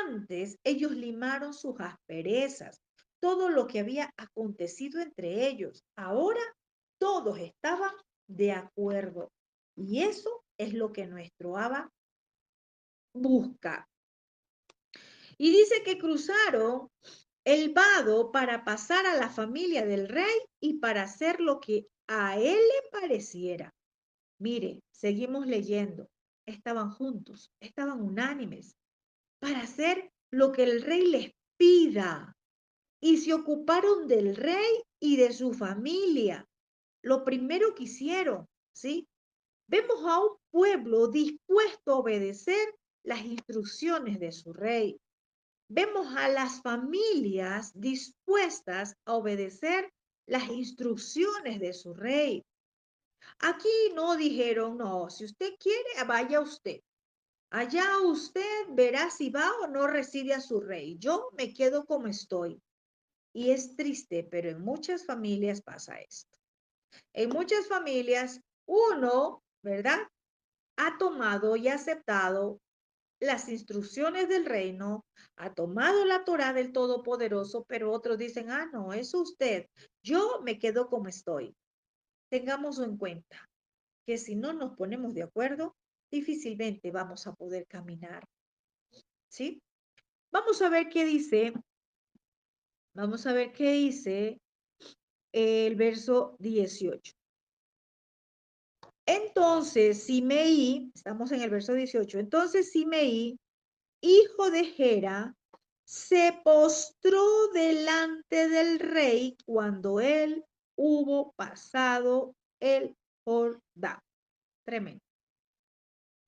Antes ellos limaron sus asperezas, todo lo que había acontecido entre ellos. Ahora todos estaban de acuerdo. Y eso es lo que nuestro Abba busca. Y dice que cruzaron el vado para pasar a la familia del rey y para hacer lo que a él le pareciera. Mire, seguimos leyendo. Estaban juntos, estaban unánimes para hacer lo que el rey les pida. Y se ocuparon del rey y de su familia. Lo primero que hicieron, ¿sí? Vemos a un pueblo dispuesto a obedecer las instrucciones de su rey. Vemos a las familias dispuestas a obedecer las instrucciones de su rey. Aquí no dijeron, no, si usted quiere, vaya usted. Allá usted verá si va o no recibe a su rey. Yo me quedo como estoy. Y es triste, pero en muchas familias pasa esto. En muchas familias, uno, ¿verdad? Ha tomado y aceptado las instrucciones del reino, ha tomado la Torá del Todopoderoso, pero otros dicen, ah, no, es usted. Yo me quedo como estoy. Tengamos en cuenta que si no nos ponemos de acuerdo, difícilmente vamos a poder caminar, ¿sí? Vamos a ver qué dice, vamos a ver qué dice el verso 18. Entonces, Simeí, estamos en el verso 18, entonces Simeí, hijo de Gera, se postró delante del rey cuando él hubo pasado el Jordán. Tremendo.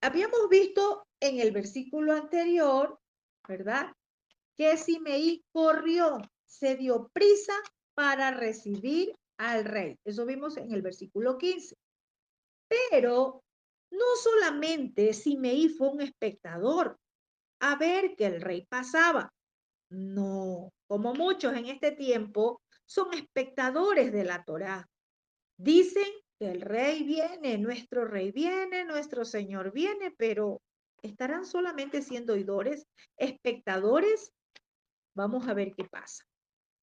Habíamos visto en el versículo anterior, ¿verdad? Que Simeí corrió, se dio prisa para recibir al rey. Eso vimos en el versículo 15. Pero no solamente Simeí fue un espectador a ver que el rey pasaba. No, como muchos en este tiempo son espectadores de la Torá. Dicen que el rey viene, nuestro Señor viene, pero ¿estarán solamente siendo oidores, espectadores? Vamos a ver qué pasa.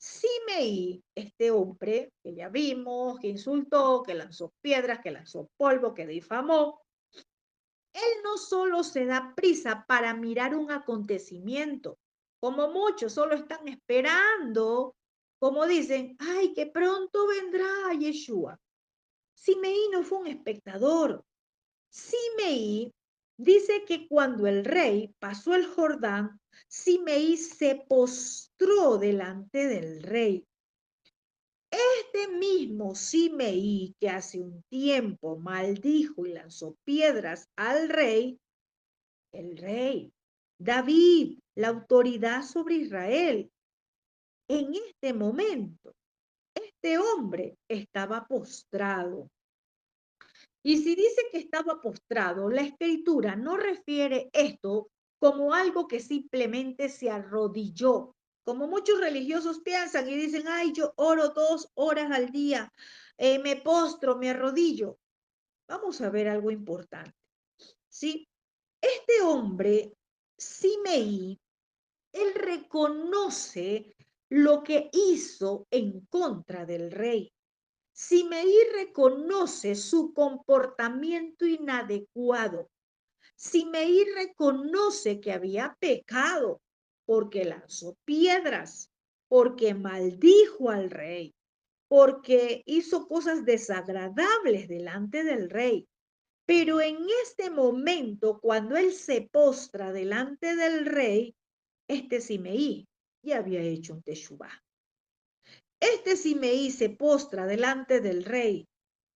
Simeí, este hombre que ya vimos, que insultó, que lanzó piedras, que lanzó polvo, que difamó, él no solo se da prisa para mirar un acontecimiento, como muchos solo están esperando, como dicen, ay, que pronto vendrá Yeshua. Simeí no fue un espectador. Simeí dice que cuando el rey pasó el Jordán, Simeí se postró delante del rey. Este mismo Simeí que hace un tiempo maldijo y lanzó piedras al rey, el rey David, la autoridad sobre Israel, en este momento, este hombre estaba postrado. Y si dice que estaba postrado, la escritura no refiere esto como algo que simplemente se arrodilló, como muchos religiosos piensan y dicen, ay, yo oro 2 horas al día, me postro, me arrodillo. Vamos a ver algo importante. ¿Sí? Este hombre, Simeí, él reconoce lo que hizo en contra del rey. Simeí reconoce su comportamiento inadecuado. Simeí reconoce que había pecado porque lanzó piedras, porque maldijo al rey, porque hizo cosas desagradables delante del rey. Pero en este momento, cuando él se postra delante del rey, este Simeí ya había hecho un teshuvá. Este Simeí se postra delante del rey.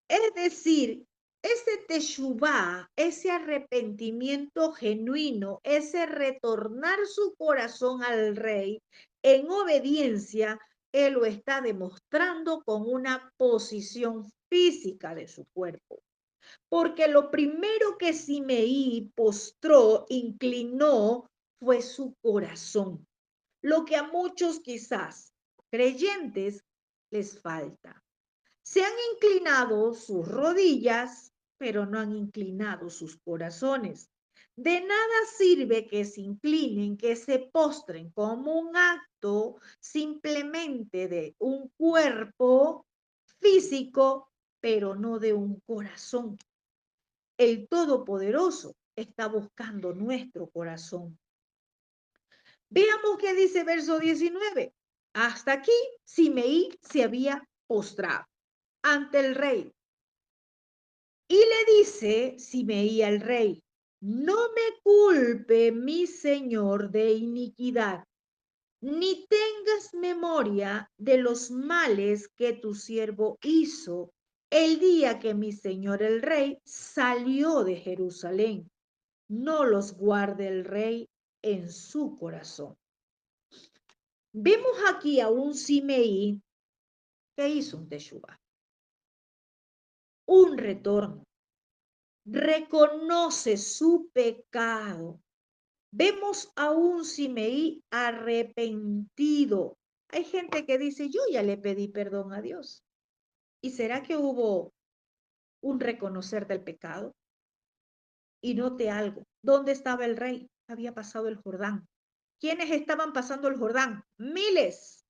Es decir, Ese teshuvá, ese arrepentimiento genuino, ese retornar su corazón al rey en obediencia, él lo está demostrando con una posición física de su cuerpo. Porque lo primero que Simeí postró, inclinó, fue su corazón. Lo que a muchos quizás creyentes les falta. Se han inclinado sus rodillas, pero no han inclinado sus corazones. De nada sirve que se inclinen, que se postren como un acto simplemente de un cuerpo físico, pero no de un corazón. El Todopoderoso está buscando nuestro corazón. Veamos qué dice verso 19. Hasta aquí Simeí se había postrado ante el rey. Y le dice Simeí al rey, no me culpe mi señor de iniquidad, ni tengas memoria de los males que tu siervo hizo el día que mi señor el rey salió de Jerusalén. No los guarde el rey en su corazón. Vemos aquí a un Simeí que hizo un teshuvá, un retorno, reconoce su pecado. Vemos a un Simeí arrepentido. Hay gente que dice, yo ya le pedí perdón a Dios. ¿Y será que hubo un reconocer del pecado? Y note algo, ¿dónde estaba el rey? Había pasado el Jordán. ¿Quiénes estaban pasando el Jordán? Miles.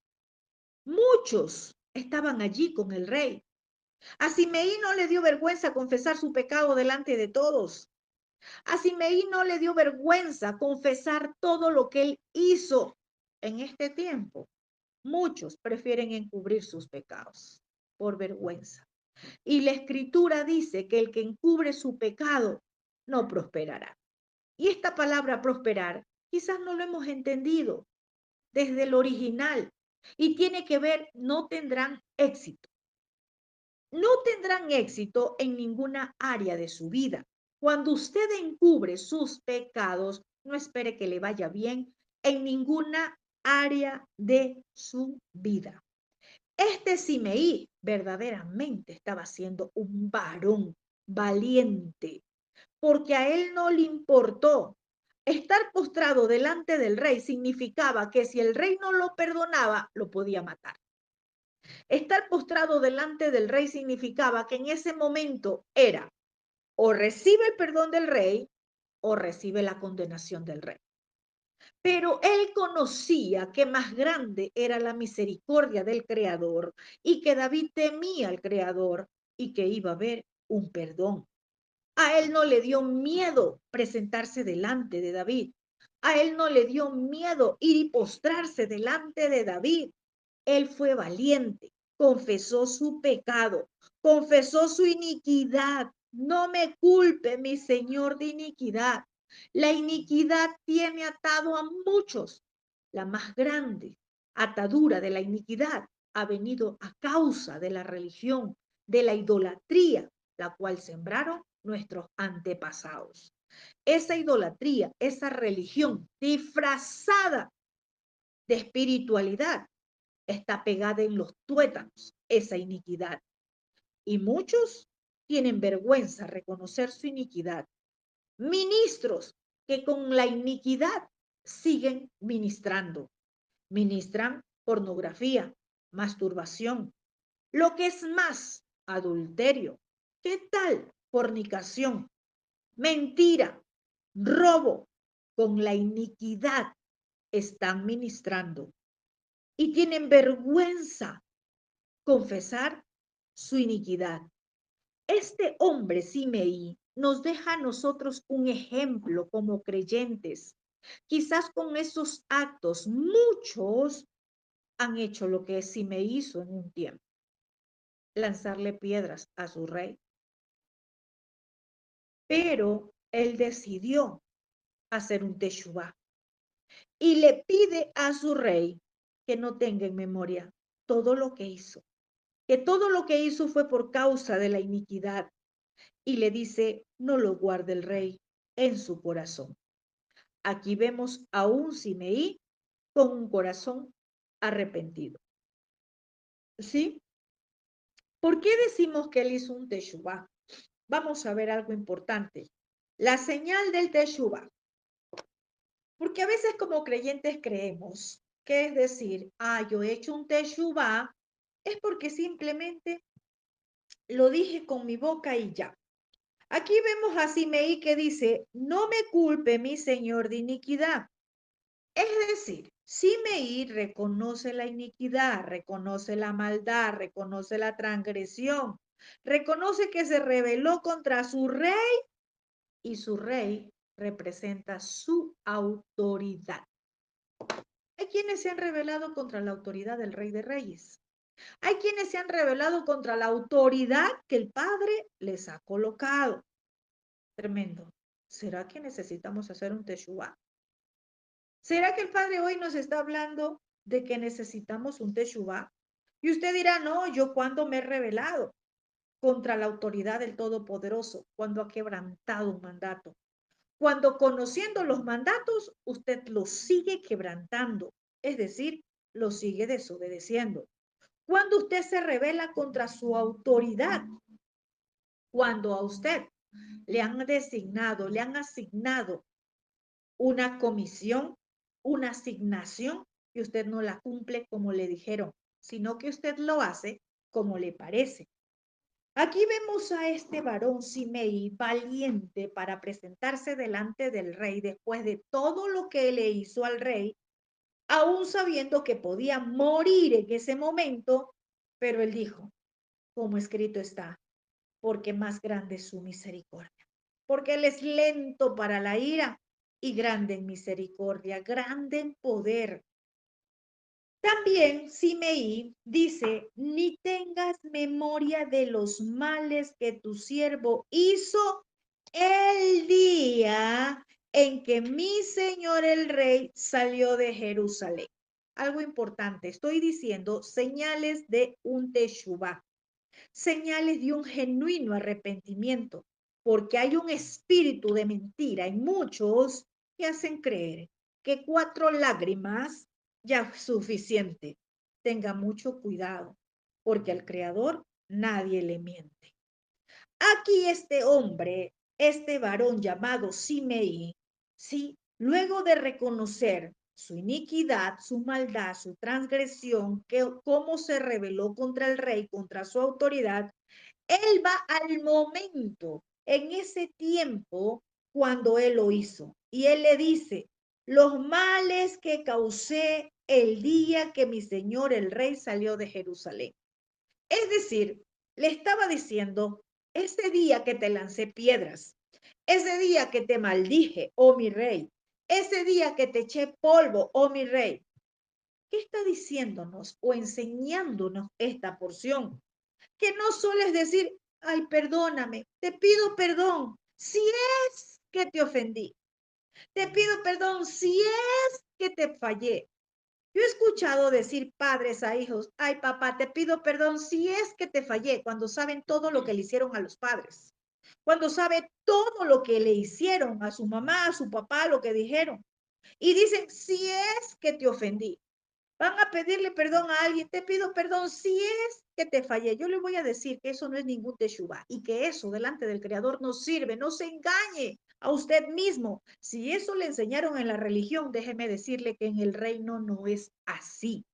Muchos estaban allí con el rey. A Simeí no le dio vergüenza confesar su pecado delante de todos. A Simeí no le dio vergüenza confesar todo lo que él hizo en este tiempo. Muchos prefieren encubrir sus pecados por vergüenza. Y la escritura dice que el que encubre su pecado no prosperará. Y esta palabra prosperar quizás no lo hemos entendido desde el original y tiene que ver, no tendrán éxito. No tendrán éxito en ninguna área de su vida. Cuando usted encubre sus pecados, no espere que le vaya bien en ninguna área de su vida. Este Simeí verdaderamente estaba siendo un varón valiente, porque a él no le importó. Estar postrado delante del rey significaba que si el rey no lo perdonaba, lo podía matar. Estar postrado delante del rey significaba que en ese momento era o recibe el perdón del rey o recibe la condenación del rey. Pero él conocía que más grande era la misericordia del Creador y que David temía al Creador y que iba a haber un perdón. A él no le dio miedo presentarse delante de David. A él no le dio miedo ir y postrarse delante de David. Él fue valiente, confesó su pecado, confesó su iniquidad. No me culpe, mi Señor, de iniquidad. La iniquidad tiene atado a muchos. La más grande atadura de la iniquidad ha venido a causa de la religión, de la idolatría, la cual sembraron nuestros antepasados. Esa idolatría, esa religión disfrazada de espiritualidad, está pegada en los tuétanos, esa iniquidad. Y muchos tienen vergüenza de reconocer su iniquidad. Ministros que con la iniquidad siguen ministrando. Ministran pornografía, masturbación, lo que es más, adulterio. ¿Qué tal? Fornicación, mentira, robo. Con la iniquidad están ministrando y tienen vergüenza confesar su iniquidad. Este hombre, Simeí, nos deja a nosotros un ejemplo como creyentes. Quizás con esos actos muchos han hecho lo que Simeí hizo en un tiempo, lanzarle piedras a su rey. Pero él decidió hacer un teshuvá y le pide a su rey que no tenga en memoria todo lo que hizo, que todo lo que hizo fue por causa de la iniquidad. y le dice, no lo guarde el rey en su corazón. Aquí vemos a un Simeí con un corazón arrepentido. ¿Sí? ¿Por qué decimos que él hizo un teshuvá? Vamos a ver algo importante. La señal del teshuvá. Porque a veces como creyentes creemos que es decir, yo he hecho un teshuvá, es porque simplemente lo dije con mi boca y ya. Aquí vemos a Simeí que dice, no me culpe mi Señor de iniquidad. Es decir, Simeí reconoce la iniquidad, reconoce la maldad, reconoce la transgresión, reconoce que se rebeló contra su rey y su rey representa su autoridad. Hay quienes se han rebelado contra la autoridad del Rey de Reyes. Hay quienes se han rebelado contra la autoridad que el Padre les ha colocado. Tremendo. ¿Será que necesitamos hacer un teshuvá? ¿Será que el Padre hoy nos está hablando de que necesitamos un teshuvá? Y usted dirá, no, yo cuando me he rebelado contra la autoridad del Todopoderoso, cuando ha quebrantado un mandato, cuando conociendo los mandatos, usted los sigue quebrantando, es decir, los sigue desobedeciendo. Cuando usted se revela contra su autoridad, cuando a usted le han designado, le han asignado una comisión, una asignación, y usted no la cumple como le dijeron, sino que usted lo hace como le parece. Aquí vemos a este varón Simei valiente para presentarse delante del rey después de todo lo que le hizo al rey, aún sabiendo que podía morir en ese momento, pero él dijo, como escrito está, porque más grande es su misericordia, porque él es lento para la ira y grande en misericordia, grande en poder. También Simeí dice, ni tengas memoria de los males que tu siervo hizo el día en que mi señor el rey salió de Jerusalén. Algo importante, estoy diciendo señales de un teshuvá, señales de un genuino arrepentimiento, porque hay un espíritu de mentira en muchos que hacen creer que 4 lágrimas ya es suficiente. Tenga mucho cuidado, porque al Creador nadie le miente. Aquí este hombre, este varón llamado Simeí, sí, luego de reconocer su iniquidad, su maldad, su transgresión, que cómo se rebeló contra el rey, contra su autoridad, él va al momento, en ese tiempo, cuando él lo hizo. Y él le dice, los males que causé el día que mi señor el rey salió de Jerusalén. Es decir, le estaba diciendo, ese día que te lancé piedras, ese día que te maldije, oh mi rey, ese día que te eché polvo, oh mi rey. ¿Qué está diciéndonos o enseñándonos esta porción? Que no solo es decir, ay, perdóname, te pido perdón si es que te ofendí, te pido perdón si es que te fallé. Yo he escuchado decir padres a hijos, ay papá, te pido perdón si es que te fallé, cuando saben todo lo que le hicieron a los padres, cuando sabe todo lo que le hicieron a su mamá, a su papá, lo que dijeron. Y dicen, si es que te ofendí. Van a pedirle perdón a alguien, te pido perdón si es que te fallé. Yo le voy a decir que eso no es ningún teshuvá y que eso delante del Creador no sirve, no se engañe a usted mismo. Si eso le enseñaron en la religión, déjeme decirle que en el reino no es así,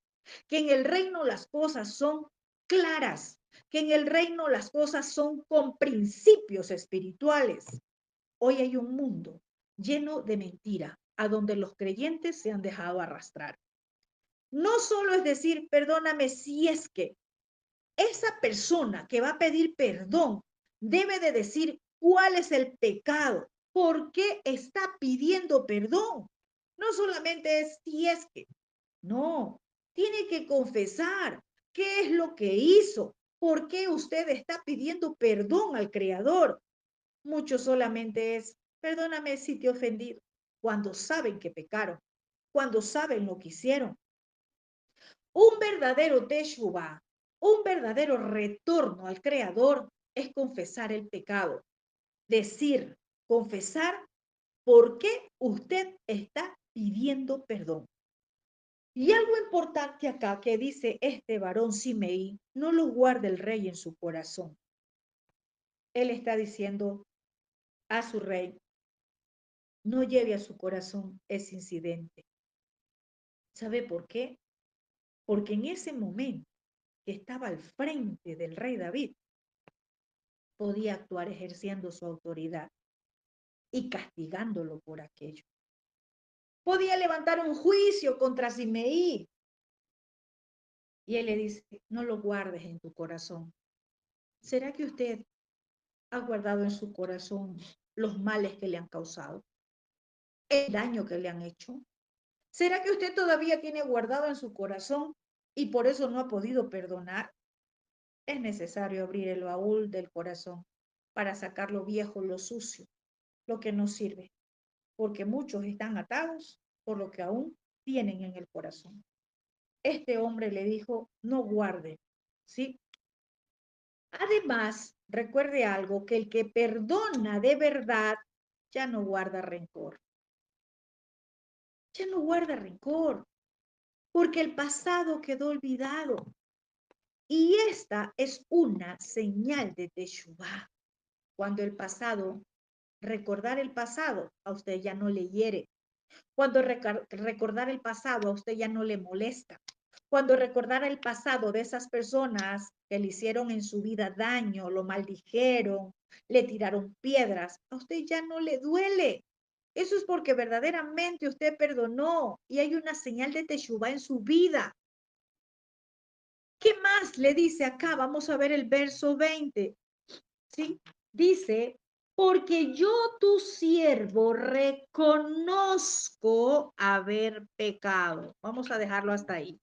que en el reino las cosas son claras, que en el reino las cosas son con principios espirituales. Hoy hay un mundo lleno de mentira, a donde los creyentes se han dejado arrastrar. No solo es decir, perdóname si es que esa persona que va a pedir perdón debe de decir cuál es el pecado, por qué está pidiendo perdón. No solamente es si es que, no, tiene que confesar qué es lo que hizo, por qué usted está pidiendo perdón al Creador. Mucho solamente es, perdóname si te he ofendido, cuando saben que pecaron, cuando saben lo que hicieron. Un verdadero teshuvah, un verdadero retorno al Creador, es confesar el pecado. Decir, confesar por qué usted está pidiendo perdón. Y algo importante acá que dice este varón Simei, no lo guarda el rey en su corazón. Él está diciendo a su rey, no lleve a su corazón ese incidente. ¿Sabe por qué? Porque en ese momento que estaba al frente del rey David, podía actuar ejerciendo su autoridad y castigándolo por aquello. Podía levantar un juicio contra Simei. Y él le dice, no lo guardes en tu corazón. ¿Será que usted ha guardado en su corazón los males que le han causado? ¿El daño que le han hecho? ¿Será que usted todavía tiene guardado en su corazón y por eso no ha podido perdonar? Es necesario abrir el baúl del corazón para sacar lo viejo, lo sucio, lo que no sirve, porque muchos están atados por lo que aún tienen en el corazón. Este hombre le dijo, no guarde, ¿sí? Además, recuerde algo, que el que perdona de verdad ya no guarda rencor, ya no guarda rencor, porque el pasado quedó olvidado. Y esta es una señal de Teshuvá. Cuando el pasado, recordar el pasado, a usted ya no le hiere. Cuando recordar el pasado, a usted ya no le molesta. Cuando recordar el pasado de esas personas que le hicieron en su vida daño, lo maldijeron, le tiraron piedras, a usted ya no le duele. Eso es porque verdaderamente usted perdonó y hay una señal de Teshuvá en su vida. ¿Qué más le dice acá? Vamos a ver el verso 20. ¿Sí? Dice, porque yo tu siervo reconozco haber pecado. Vamos a dejarlo hasta ahí.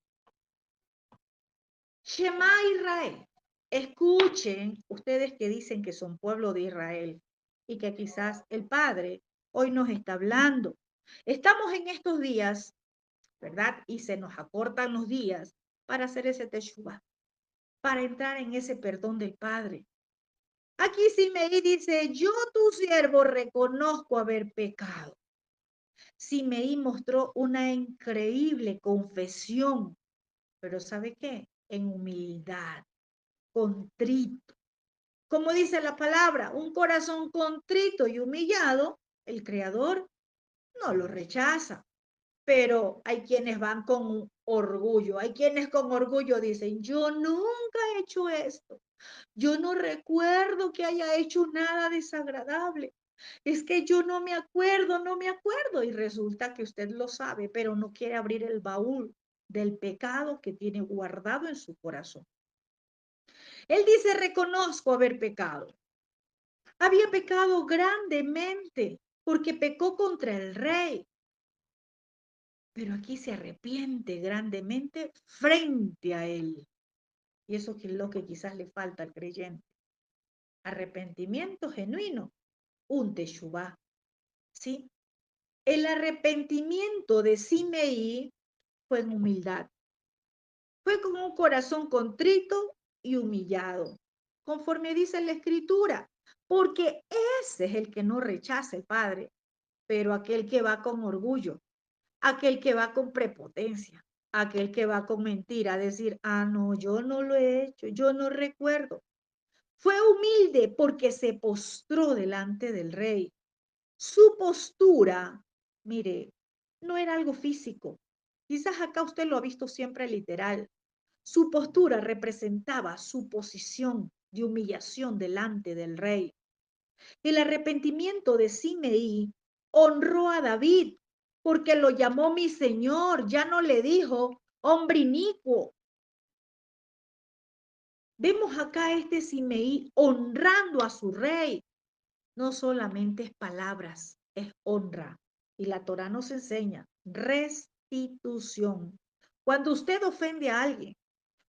Shema Israel. Escuchen ustedes que dicen que son pueblo de Israel y que quizás el Padre hoy nos está hablando. Estamos en estos días, ¿verdad? Y se nos acortan los días para hacer ese teshuvah, para entrar en ese perdón del Padre. Aquí Simei dice, yo tu siervo reconozco haber pecado. Simei mostró una increíble confesión, pero ¿sabe qué? En humildad, contrito. Como dice la palabra, un corazón contrito y humillado, el Creador no lo rechaza. Pero hay quienes van con orgullo, hay quienes con orgullo dicen, yo nunca he hecho esto. Yo no recuerdo que haya hecho nada desagradable. Es que yo no me acuerdo, no me acuerdo. Y resulta que usted lo sabe, pero no quiere abrir el baúl del pecado que tiene guardado en su corazón. Él dice, reconozco haber pecado. Había pecado grandemente porque pecó contra el rey. Pero aquí se arrepiente grandemente frente a él. Y eso es lo que quizás le falta al creyente. Arrepentimiento genuino, un teshuvá, ¿sí? El arrepentimiento de Simei fue en humildad. Fue con un corazón contrito y humillado, conforme dice la Escritura, porque ese es el que no rechaza el Padre, pero aquel que va con orgullo, aquel que va con prepotencia, aquel que va con mentira, a decir, ah, no, yo no lo he hecho, yo no recuerdo. Fue humilde porque se postró delante del rey. Su postura, mire, no era algo físico. Quizás acá usted lo ha visto siempre literal. Su postura representaba su posición de humillación delante del rey. El arrepentimiento de Simei honró a David porque lo llamó mi señor, ya no le dijo hombre inicuo. Vemos acá a este Simei honrando a su rey. No solamente es palabras, es honra. Y la Torah nos enseña restitución. Cuando usted ofende a alguien,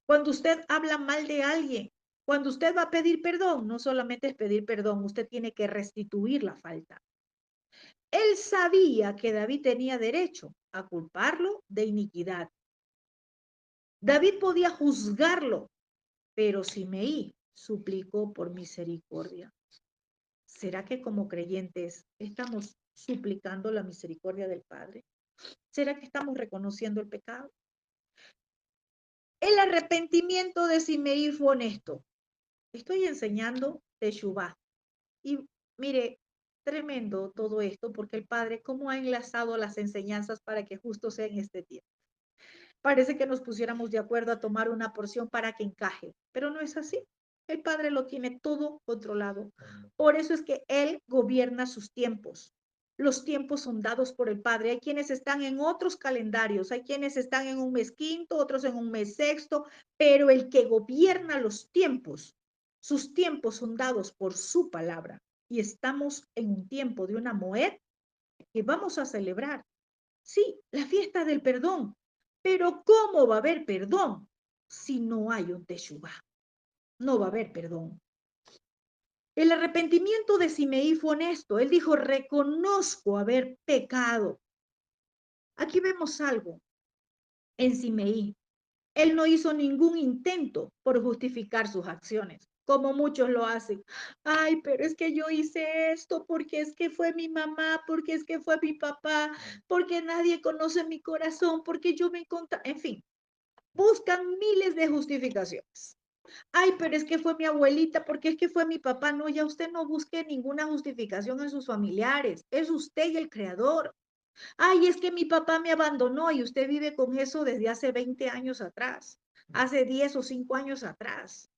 cuando usted habla mal de alguien, cuando usted va a pedir perdón, no solamente es pedir perdón, usted tiene que restituir la falta. Él sabía que David tenía derecho a culparlo de iniquidad. David podía juzgarlo, pero Simei suplicó por misericordia. ¿Será que como creyentes estamos suplicando la misericordia del Padre? ¿Será que estamos reconociendo el pecado? El arrepentimiento de Simeí fue honesto. Estoy enseñando Teshuvá. Y mire, tremendo todo esto, porque el Padre, ¿cómo ha enlazado las enseñanzas para que justo sea en este tiempo? Parece que nos pusiéramos de acuerdo a tomar una porción para que encaje, pero no es así. El Padre lo tiene todo controlado. Por eso es que Él gobierna sus tiempos. Los tiempos son dados por el Padre. Hay quienes están en otros calendarios, hay quienes están en un mes quinto, otros en un mes sexto, pero el que gobierna los tiempos, sus tiempos son dados por su palabra. Y estamos en un tiempo de una Moed que vamos a celebrar. Sí, la fiesta del perdón. Pero ¿cómo va a haber perdón si no hay un teshuvá? No va a haber perdón. El arrepentimiento de Simeí fue honesto. Él dijo, reconozco haber pecado. Aquí vemos algo en Simeí. Él no hizo ningún intento por justificar sus acciones, como muchos lo hacen. Ay, pero es que yo hice esto porque es que fue mi mamá, porque es que fue mi papá, porque nadie conoce mi corazón, porque yo me encontré, en fin, buscan miles de justificaciones. Ay, pero es que fue mi abuelita, porque es que fue mi papá. No, ya usted no busque ninguna justificación en sus familiares. Es usted y el creador. Ay, es que mi papá me abandonó y usted vive con eso desde hace 20 años atrás, hace 10 o 5 años atrás.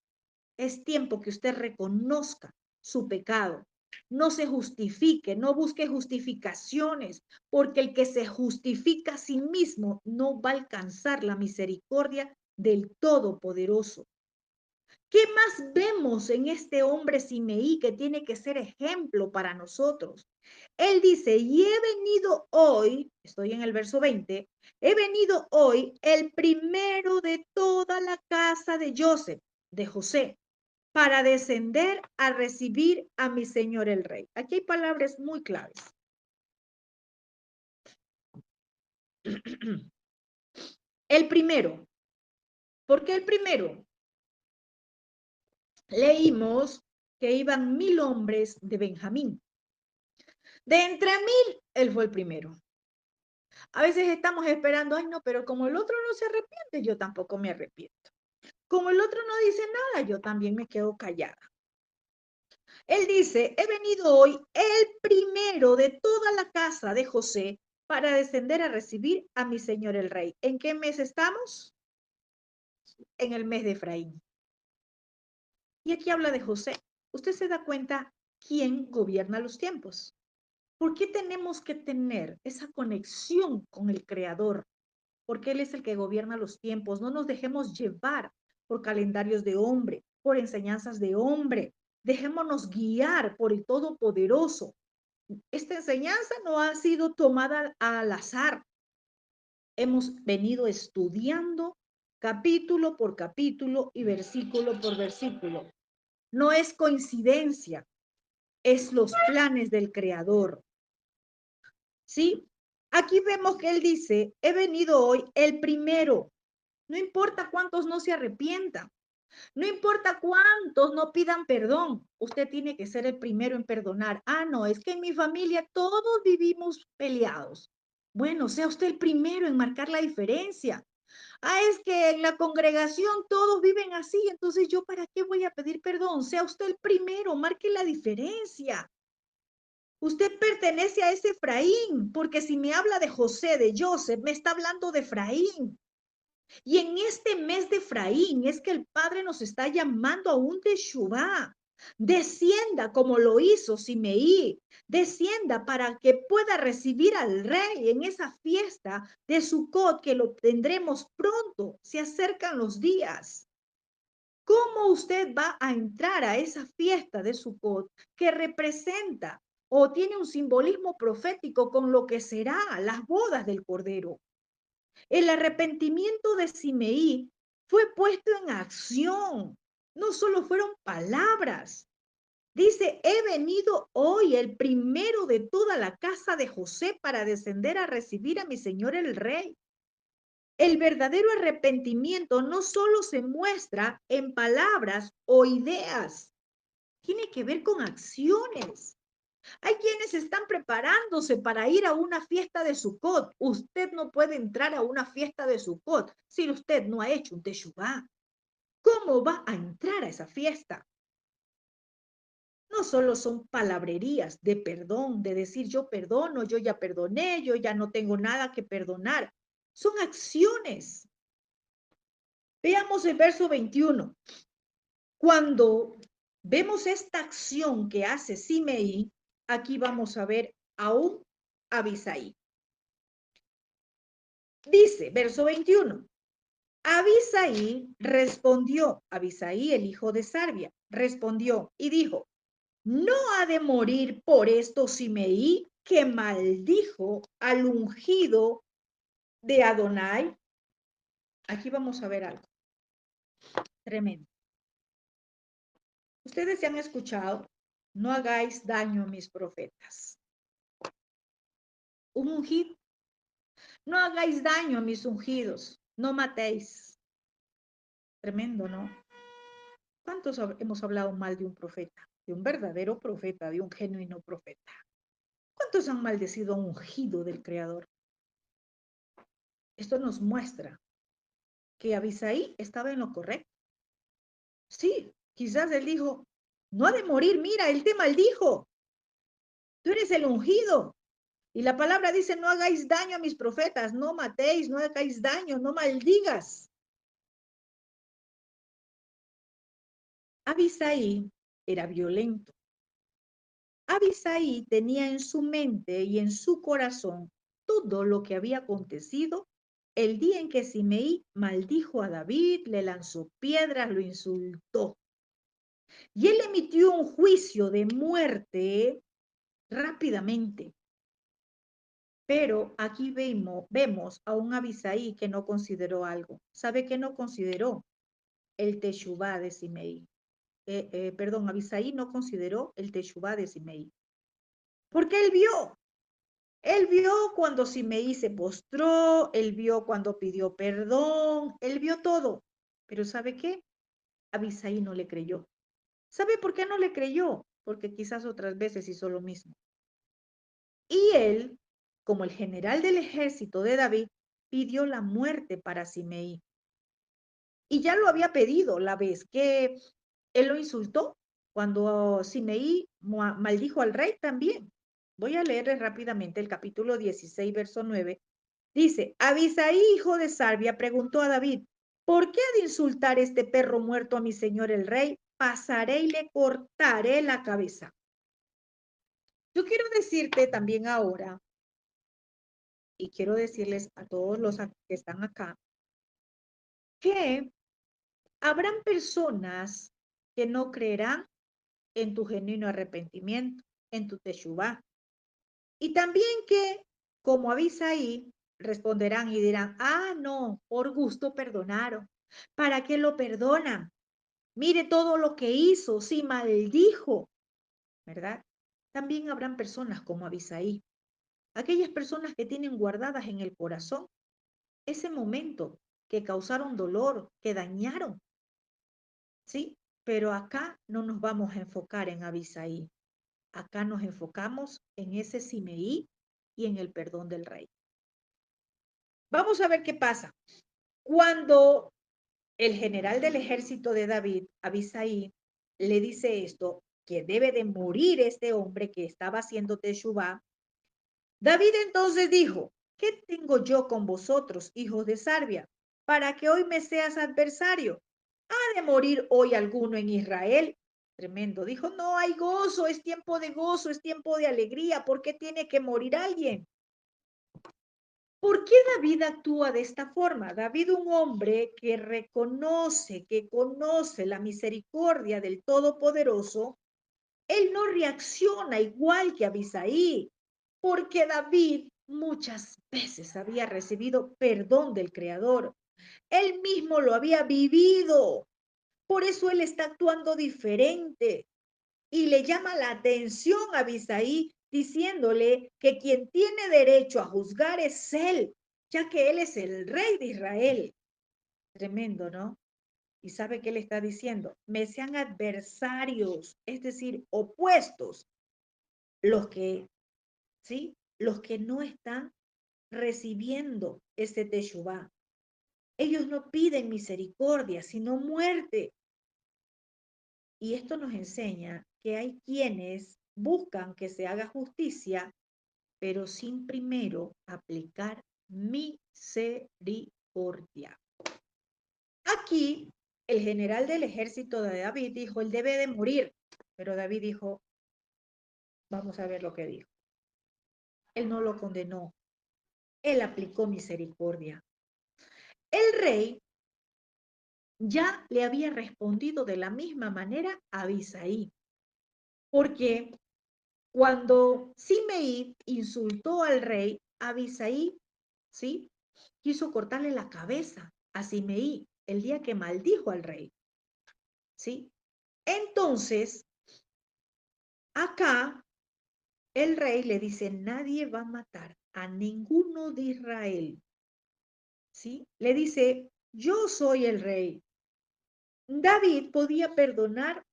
Es tiempo que usted reconozca su pecado. No se justifique, no busque justificaciones, porque el que se justifica a sí mismo no va a alcanzar la misericordia del Todopoderoso. ¿Qué más vemos en este hombre Simeí que tiene que ser ejemplo para nosotros? Él dice, y he venido hoy, estoy en el verso 20, he venido hoy el primero de toda la casa de Joseph, de José, para descender a recibir a mi señor el rey. Aquí hay palabras muy claves. El primero. ¿Por qué el primero? Leímos que iban 1000 hombres de Benjamín. De entre 1000, él fue el primero. A veces estamos esperando, ay no, pero como el otro no se arrepiente, yo tampoco me arrepiento. Como el otro no dice nada, yo también me quedo callada. Él dice, he venido hoy el primero de toda la casa de José para descender a recibir a mi señor el rey. ¿En qué mes estamos? En el mes de Efraín. Y aquí habla de José. Usted se da cuenta quién gobierna los tiempos. ¿Por qué tenemos que tener esa conexión con el Creador? Porque Él es el que gobierna los tiempos. No nos dejemos llevar por calendarios de hombre, por enseñanzas de hombre. Dejémonos guiar por el Todopoderoso. Esta enseñanza no ha sido tomada al azar. Hemos venido estudiando capítulo por capítulo y versículo por versículo. No es coincidencia, es los planes del Creador. ¿Sí? Aquí vemos que él dice, he venido hoy el primero. No importa cuántos no se arrepientan, no importa cuántos no pidan perdón, usted tiene que ser el primero en perdonar. Ah, no, es que en mi familia todos vivimos peleados. Bueno, sea usted el primero en marcar la diferencia. Ah, es que en la congregación todos viven así, entonces yo para qué voy a pedir perdón. Sea usted el primero, marque la diferencia. Usted pertenece a ese Efraín, porque si me habla de José, de Joseph, me está hablando de Efraín. Y en este mes de Efraín es que el Padre nos está llamando a un teshuvá. Descienda como lo hizo Simeí, descienda para que pueda recibir al rey en esa fiesta de Sucot que lo tendremos pronto. Se acercan los días. ¿Cómo usted va a entrar a esa fiesta de Sucot que representa o tiene un simbolismo profético con lo que será las bodas del Cordero? El arrepentimiento de Simeí fue puesto en acción, no solo fueron palabras. Dice, he venido hoy el primero de toda la casa de José para descender a recibir a mi señor el rey. El verdadero arrepentimiento no solo se muestra en palabras o ideas, tiene que ver con acciones. Hay quienes están preparándose para ir a una fiesta de Sukkot. Usted no puede entrar a una fiesta de Sukkot si usted no ha hecho un teshuvá. ¿Cómo va a entrar a esa fiesta? No solo son palabrerías de perdón, de decir yo perdono, yo ya perdoné, yo ya no tengo nada que perdonar. Son acciones. Veamos el verso 21. Cuando vemos esta acción que hace Simeí, aquí vamos a ver a un Abisaí. Dice, verso 21. Abisaí, el hijo de Sarbia, respondió y dijo, ¿no ha de morir por esto Simeí que maldijo al ungido de Adonai? Aquí vamos a ver algo tremendo. Ustedes se han escuchado, no hagáis daño a mis profetas. Un ungido, no hagáis daño a mis ungidos, no matéis. Tremendo, ¿no? ¿Cuántos hemos hablado mal de un profeta? De un verdadero profeta, de un genuino profeta. ¿Cuántos han maldecido a un ungido del Creador? Esto nos muestra que Abisaí estaba en lo correcto. Sí, quizás él dijo, no ha de morir, mira, él te maldijo. Tú eres el ungido. Y la palabra dice, no hagáis daño a mis profetas, no matéis, no hagáis daño, no maldigas. Abisaí era violento. Abisaí tenía en su mente y en su corazón todo lo que había acontecido el día en que Simeí maldijo a David, le lanzó piedras, lo insultó. Y él emitió un juicio de muerte rápidamente. Pero aquí vemos a un Abisaí que no consideró algo. ¿Sabe qué no consideró? El teshuvá de Simeí. Perdón, Abisaí no consideró el teshuvá de Simeí. Porque él vio cuando Simeí se postró, él vio cuando pidió perdón, él vio todo. Pero ¿sabe qué? Abisaí no le creyó. ¿Sabe por qué no le creyó? Porque quizás otras veces hizo lo mismo. Y él, como el general del ejército de David, pidió la muerte para Simeí. Y ya lo había pedido la vez que él lo insultó, cuando Simeí maldijo al rey también. Voy a leerles rápidamente el capítulo 16, verso 9. Dice, Abisaí, hijo de Sarbia, preguntó a David, ¿por qué ha de insultar este perro muerto a mi señor el rey? Pasaré y le cortaré la cabeza. Yo quiero decirte también ahora, y quiero decirles a todos los que están acá, que habrán personas que no creerán en tu genuino arrepentimiento, en tu teshuvá. Y también que, como avisa ahí, responderán y dirán, ah, no, por gusto perdonaron. ¿Para qué lo perdonan? Mire todo lo que hizo, sí maldijo, ¿verdad? También habrán personas como Abisaí, aquellas personas que tienen guardadas en el corazón ese momento, que causaron dolor, que dañaron, ¿sí? Pero acá no nos vamos a enfocar en Abisaí, acá nos enfocamos en ese Simeí y en el perdón del rey. Vamos a ver qué pasa. Cuando el general del ejército de David, Abisaí, le dice esto, que debe de morir este hombre que estaba haciendo Teshuvá, David entonces dijo, ¿qué tengo yo con vosotros, hijos de Sarbia, para que hoy me seas adversario? ¿Ha de morir hoy alguno en Israel? Tremendo. Dijo, no hay gozo, es tiempo de gozo, es tiempo de alegría. ¿Por qué tiene que morir alguien? ¿Por qué David actúa de esta forma? David, un hombre que reconoce, que conoce la misericordia del Todopoderoso, él no reacciona igual que Abisaí, porque David muchas veces había recibido perdón del Creador. Él mismo lo había vivido. Por eso él está actuando diferente y le llama la atención a Abisaí diciéndole que quien tiene derecho a juzgar es él. ya que él es el rey de Israel. Tremendo, ¿no? ¿Y sabe qué le está diciendo? Me sean adversarios, es decir, opuestos, los que, ¿sí? Los que no están recibiendo ese teshuvá. Ellos no piden misericordia, sino muerte. Y esto nos enseña que hay quienes buscan que se haga justicia, pero sin primero aplicar misericordia. Aquí, el general del ejército de David dijo, él debe de morir. Pero David dijo, vamos a ver lo que dijo. Él no lo condenó, él aplicó misericordia. El rey ya le había respondido de la misma manera a Abisaí, porque cuando Simei insultó al rey, Abisaí, ¿sí? Quiso cortarle la cabeza a Simei el día que maldijo al rey, ¿sí? Entonces, acá el rey le dice, nadie va a matar a ninguno de Israel, ¿sí? Le dice, yo soy el rey. David podía perdonar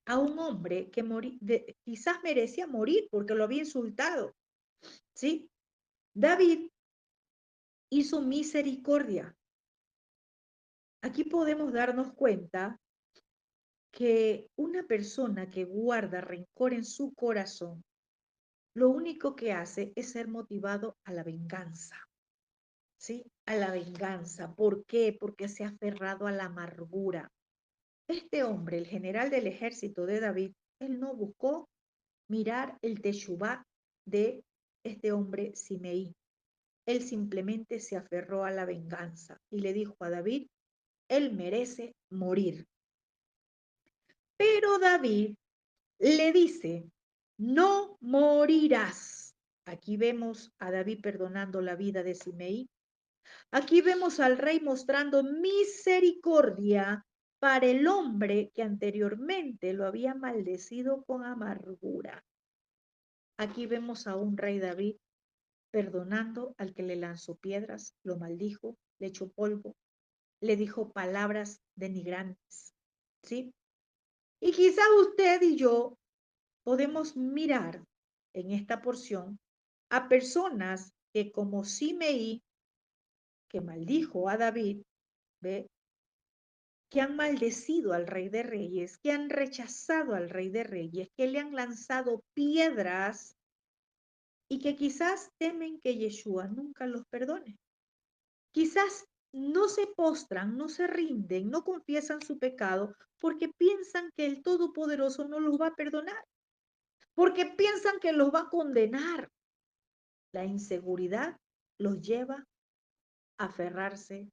a un hombre que quizás merecía morir porque lo había insultado, ¿sí? David hizo misericordia. Aquí podemos darnos cuenta que una persona que guarda rencor en su corazón, lo único que hace es ser motivado a la venganza, ¿sí? A la venganza. ¿Por qué? Porque se ha aferrado a la amargura. Este hombre, el general del ejército de David, él no buscó mirar el teshuvá de este hombre Simei. Él simplemente se aferró a la venganza y le dijo a David, él merece morir. Pero David le dice, no morirás. Aquí vemos a David perdonando la vida de Simei. Aquí vemos al rey mostrando misericordia para el hombre que anteriormente lo había maldecido con amargura. Aquí vemos a un rey David perdonando al que le lanzó piedras, lo maldijo, le echó polvo, le dijo palabras denigrantes, ¿sí? Y quizás usted y yo podemos mirar en esta porción a personas que como Simei, que maldijo a David, ¿ve? Que han maldecido al Rey de Reyes, que han rechazado al Rey de Reyes, que le han lanzado piedras y que quizás temen que Yeshua nunca los perdone. Quizás no se postran, no se rinden, no confiesan su pecado porque piensan que el Todopoderoso no los va a perdonar, porque piensan que los va a condenar. La inseguridad los lleva a aferrarse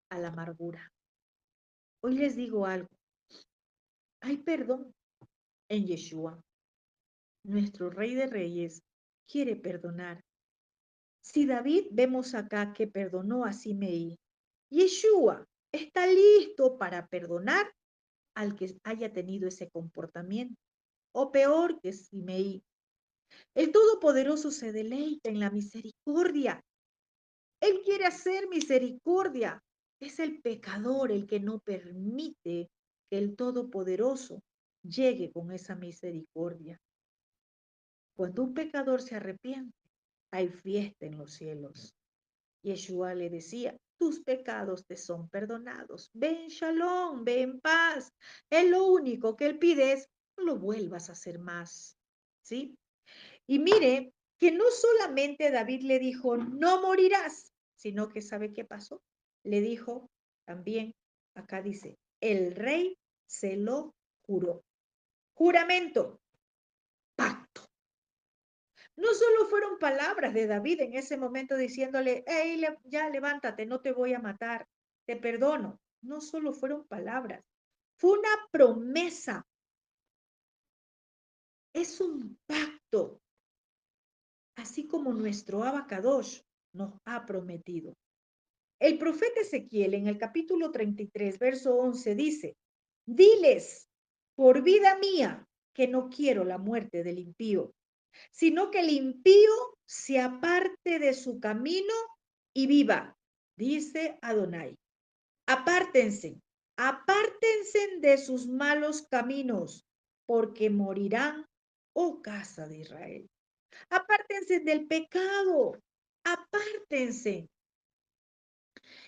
a la amargura. Hoy les digo algo, hay perdón en Yeshua. Nuestro Rey de Reyes quiere perdonar. Si David vemos acá que perdonó a Simei, Yeshua está listo para perdonar al que haya tenido ese comportamiento, o peor que Simei. El Todopoderoso se deleita en la misericordia. Él quiere hacer misericordia. Es el pecador el que no permite que el Todopoderoso llegue con esa misericordia. Cuando un pecador se arrepiente, hay fiesta en los cielos. Yeshua le decía, tus pecados te son perdonados. Ven shalom, ven paz. Es lo único que él pide es, no lo vuelvas a hacer más. ¿Sí? Y mire que no solamente David le dijo, no morirás, sino que ¿sabe qué pasó? Le dijo también, acá dice, el rey se lo juró. Juramento, pacto. No solo fueron palabras de David en ese momento diciéndole, hey, ya levántate, no te voy a matar, te perdono. No solo fueron palabras, fue una promesa, es un pacto, así como nuestro Abacadosh nos ha prometido. El profeta Ezequiel en el capítulo 33, verso 11 dice, diles, por vida mía, que no quiero la muerte del impío, sino que el impío se aparte de su camino y viva, dice Adonai. Apártense, apártense de sus malos caminos, porque morirán, oh casa de Israel. Apártense del pecado, apártense.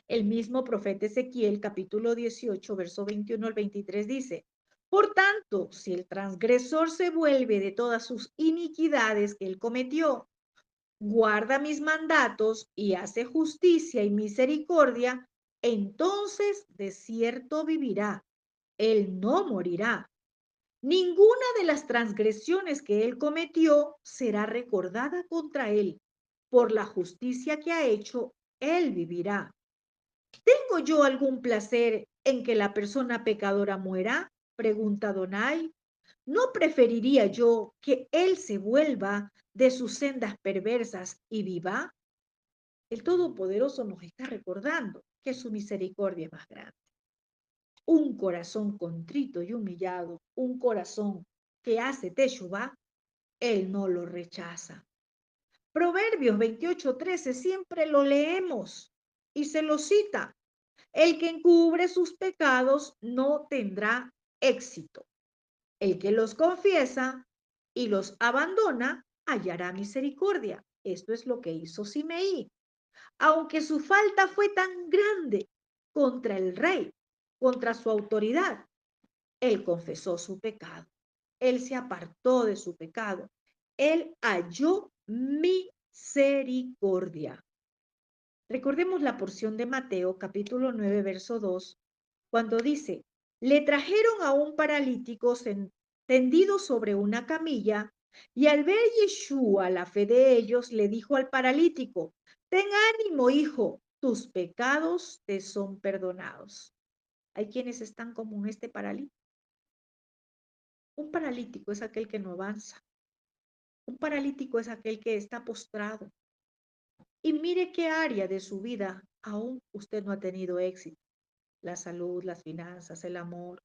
El mismo profeta Ezequiel, capítulo 18, verso 21 al 23 dice, por tanto, si el transgresor se vuelve de todas sus iniquidades que él cometió, guarda mis mandatos y hace justicia y misericordia, entonces de cierto vivirá, él no morirá. Ninguna de las transgresiones que él cometió será recordada contra él. Por la justicia que ha hecho, él vivirá. ¿Tengo yo algún placer en que la persona pecadora muera? Pregunta Donai. ¿No preferiría yo que él se vuelva de sus sendas perversas y viva? El Todopoderoso nos está recordando que su misericordia es más grande. Un corazón contrito y humillado, un corazón que hace teshuvá, él no lo rechaza. Proverbios 28:13 siempre lo leemos y se lo cita. El que encubre sus pecados no tendrá éxito. El que los confiesa y los abandona hallará misericordia. Esto es lo que hizo Simeí. Aunque su falta fue tan grande contra el rey, contra su autoridad, él confesó su pecado. Él se apartó de su pecado. Él halló misericordia. Recordemos la porción de Mateo, capítulo 9, verso 2, cuando dice, le trajeron a un paralítico tendido sobre una camilla, y al ver Yeshua la fe de ellos, le dijo al paralítico, ten ánimo, hijo, tus pecados te son perdonados. Hay quienes están como en este paralítico. Un paralítico es aquel que no avanza. Un paralítico es aquel que está postrado. Y mire qué área de su vida aún usted no ha tenido éxito. La salud, las finanzas, el amor,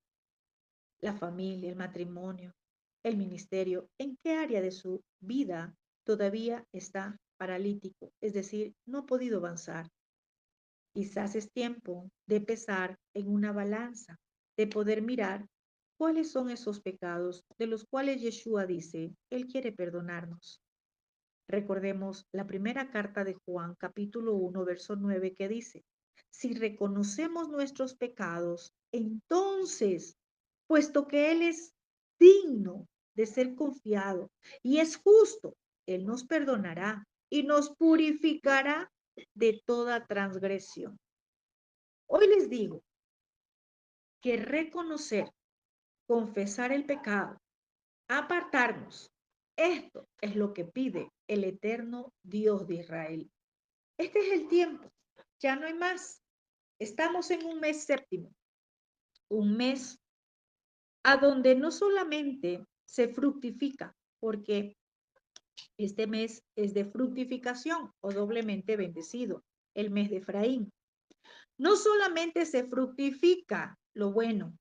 la familia, el matrimonio, el ministerio. ¿En qué área de su vida todavía está paralítico? Es decir, no ha podido avanzar. Quizás es tiempo de pesar en una balanza, de poder mirar cuáles son esos pecados de los cuales Yeshua dice, Él quiere perdonarnos. Recordemos la primera carta de Juan, capítulo 1, verso 9, que dice, si reconocemos nuestros pecados, entonces, puesto que Él es digno de ser confiado y es justo, Él nos perdonará y nos purificará de toda transgresión. Hoy les digo que reconocer, confesar el pecado, apartarnos, esto es lo que pide el eterno Dios de Israel. Este es el tiempo, ya no hay más. Estamos en un mes séptimo, un mes a donde no solamente se fructifica, porque este mes es de fructificación o doblemente bendecido, el mes de Efraín. No solamente se fructifica lo bueno,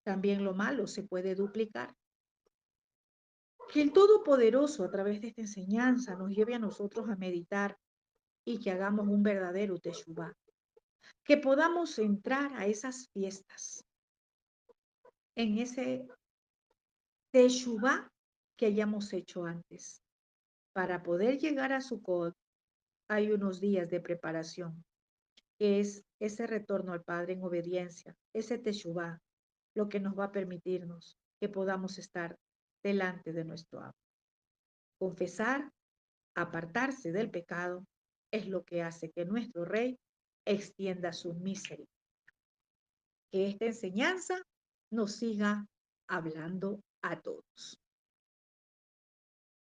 también lo malo se puede duplicar. Que el Todopoderoso a través de esta enseñanza nos lleve a nosotros a meditar y que hagamos un verdadero teshuvá. Que podamos entrar a esas fiestas en ese teshuvá que hayamos hecho antes. Para poder llegar a Sukkot hay unos días de preparación, que es ese retorno al Padre en obediencia, ese teshuvá, lo que nos va a permitirnos que podamos estar delante de nuestro amo. Confesar, apartarse del pecado, es lo que hace que nuestro Rey extienda su misericordia. Que esta enseñanza nos siga hablando a todos.